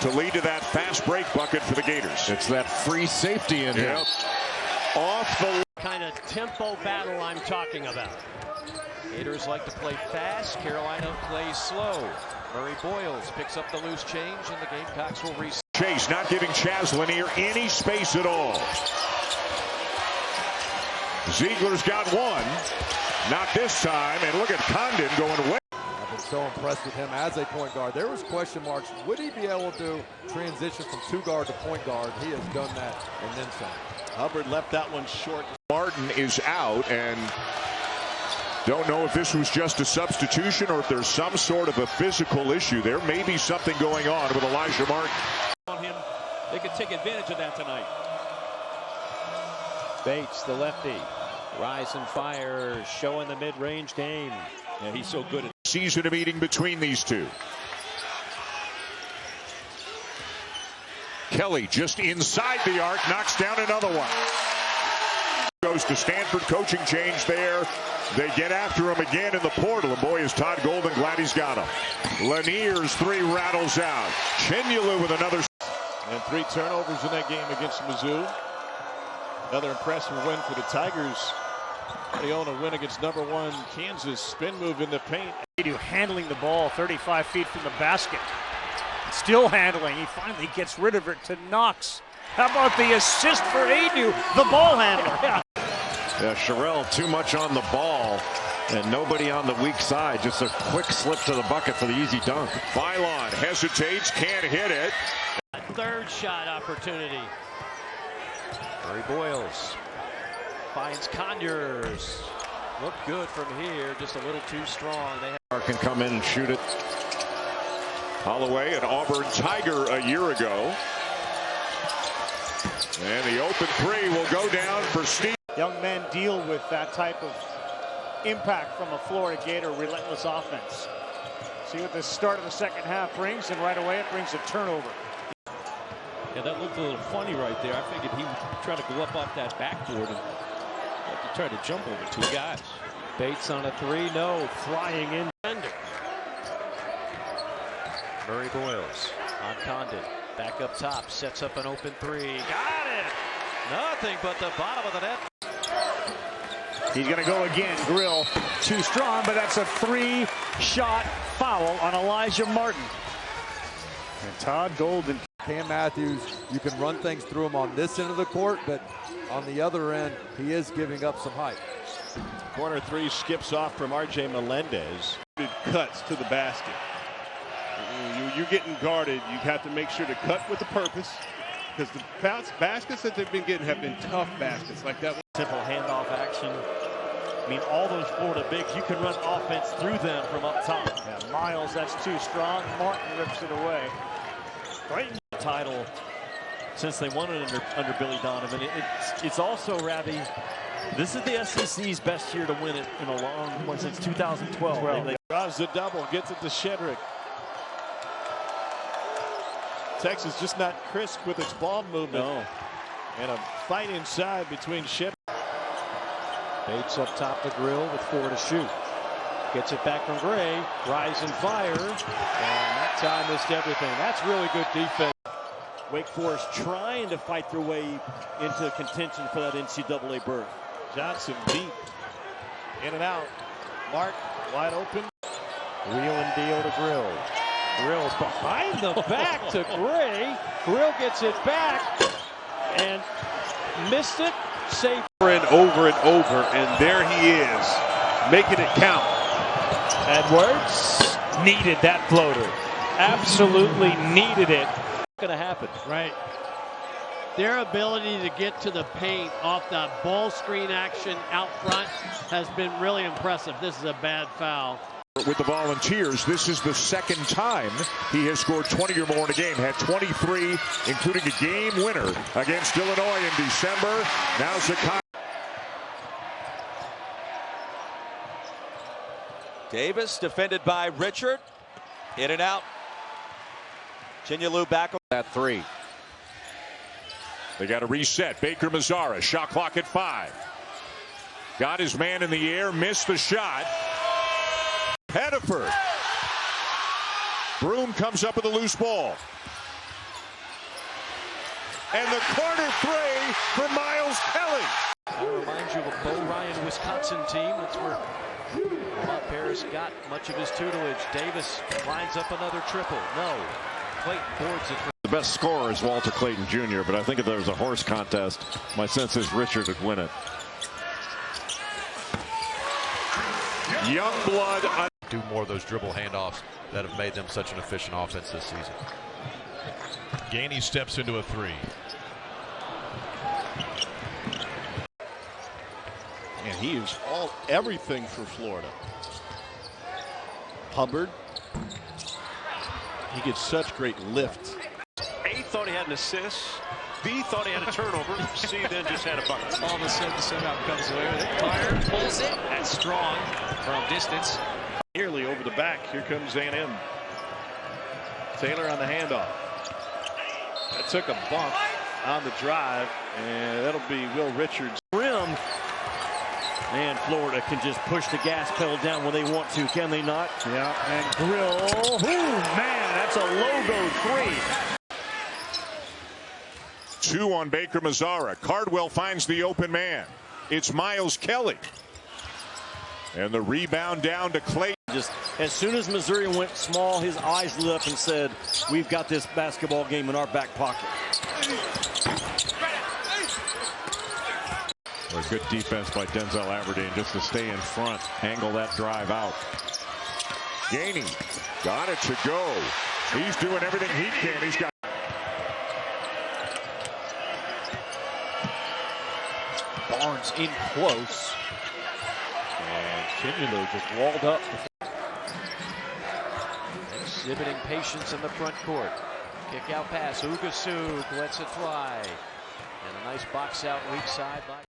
to lead to that fast break bucket for the Gators. It's that free safety in here. Off the kind of tempo battle I'm talking about. Gators like to play fast. Carolina plays slow. Murray Boyles picks up the loose change, and the Gamecocks will reset. Chase not giving Chaz Lanier any space at all. Ziegler's got one. Not this time. And look at Condon going away. I've been so impressed with him as a point guard. There was question marks. Would he be able to transition from 2 guard to point guard? He has done that and then some. Hubbard left that one short. Martin is out, and don't know if this was just a substitution or if there's some sort of a physical issue. There may be something going on with Elijah Martin. On him, they could take advantage of that tonight. Bates, the lefty. Rise and fire, showing the mid-range game. Yeah, he's so good at season of meeting between these two. Kelly just inside the arc, knocks down another one. Goes to Stanford, coaching change there. They get after him again in the portal, and boy, is Todd Golden glad he's got him. Lanier's 3 rattles out. Chinyelu with another. And 3 turnovers in that game against Mizzou. Another impressive win for the Tigers. They own a win against #1 Kansas. Spin move in the paint. Handling the ball 35 feet from the basket. Still handling. He finally gets rid of it to Knox. How about the assist for Adu, the ball handler? Yeah, Sherrill too much on the ball and nobody on the weak side. Just a quick slip to the bucket for the easy dunk. Philon hesitates, can't hit it. Third shot opportunity. Murray Boyles finds Conyers. Look good from here, just a little too strong. They can come in and shoot it. Holloway, an Auburn Tiger a year ago. And the open 3 will go down for Steve. Young men deal with that type of impact from a Florida Gator relentless offense. See what the start of the second half brings, and right away it brings a turnover. Yeah, that looked a little funny right there. I figured he would try to go up off that backboard and have to try to jump over 2 guys. Bates on a 3, no, flying in. Murray Boyles on Condon, back up top, sets up an open 3. Got it! Nothing but the bottom of the net. He's going to go again. Grill too strong, but that's a 3-shot foul on Elijah Martin. And Todd Golden. Cam Matthews, you can run things through him on this end of the court, but on the other end, he is giving up some height. Corner 3 skips off from R.J. Melendez. Cuts to the basket. You're getting guarded. You have to make sure to cut with a purpose, because the baskets that they've been getting have been tough baskets like that. Simple handoff action. I mean, all those Florida bigs, you can run offense through them from up top. Yeah, Miles, that's too strong. Martin rips it away. Right. Title since they won it under Billy Donovan. It's also, Ravi, this is the SEC's best year to win it in a long one since 2012. They draws the double, gets it to Shedrick. Texas just not crisp with its ball movement. No. And a fight inside between Shedrick. Bates up top the grill with 4 to shoot. Gets it back from Gray. Rise and fire. And that time missed everything. That's really good defense. Wake Forest trying to fight their way into contention for that NCAA berth. Johnson deep. In and out. Mark wide open. Wheel and deal to Grill. Grill behind the back to Gray. Grill gets it back and missed it. Safe. Over and over, and there he is, making it count. Edwards needed that floater. Absolutely needed it. Going to happen. Right. Their ability to get to the paint off the ball screen action out front has been really impressive. This is a bad foul. With the Volunteers, this is the second time he has scored 20 or more in a game. Had 23, including a game winner against Illinois in December. Now Zakai. Davis defended by Richard. In and out. Chinyelu back. That 3. They got a reset. Baker Mazzara, shot clock at 5. Got his man in the air, missed the shot. Pettiford. Broom comes up with a loose ball. And the corner three for Miles Kelly. I remind you of a Bo Ryan Wisconsin team. That's where Lamont Paris got much of his tutelage. Davis lines up another triple. No. Clayton boards it. The best scorer is Walter Clayton Jr., but I think if there was a horse contest, my sense is Richard would win it. Young blood. Do more of those dribble handoffs that have made them such an efficient offense this season. Gainey steps into a 3. And he is everything for Florida. Hubbard. He gets such great lift. A thought he had an assist. B thought he had a turnover. C then just had a bucket. All of a sudden, the setup comes away with it. Carter pulls it. That's strong from distance. Nearly over the back. Here comes A&M. Taylor on the handoff. That took a bump on the drive, and that'll be Will Richards. Rim. And Florida can just push the gas pedal down when they want to, can they not? Yeah, and Grill. Ooh, man, that's a logo 3. 2 on Baker Mazzara. Cardwell finds the open man. It's Miles Kelly. And the rebound down to Clayton. Just as soon as Missouri went small, his eyes lit up and said, we've got this basketball game in our back pocket. A good defense by Denzel Aberdeen just to stay in front, angle that drive out. Gainey got it to go. He's doing everything he can. He's got. Barnes in close. And Kimula just walled up. Exhibiting patience in the front court. Kick out pass. Ugasuk lets it fly. And a nice box out weak side by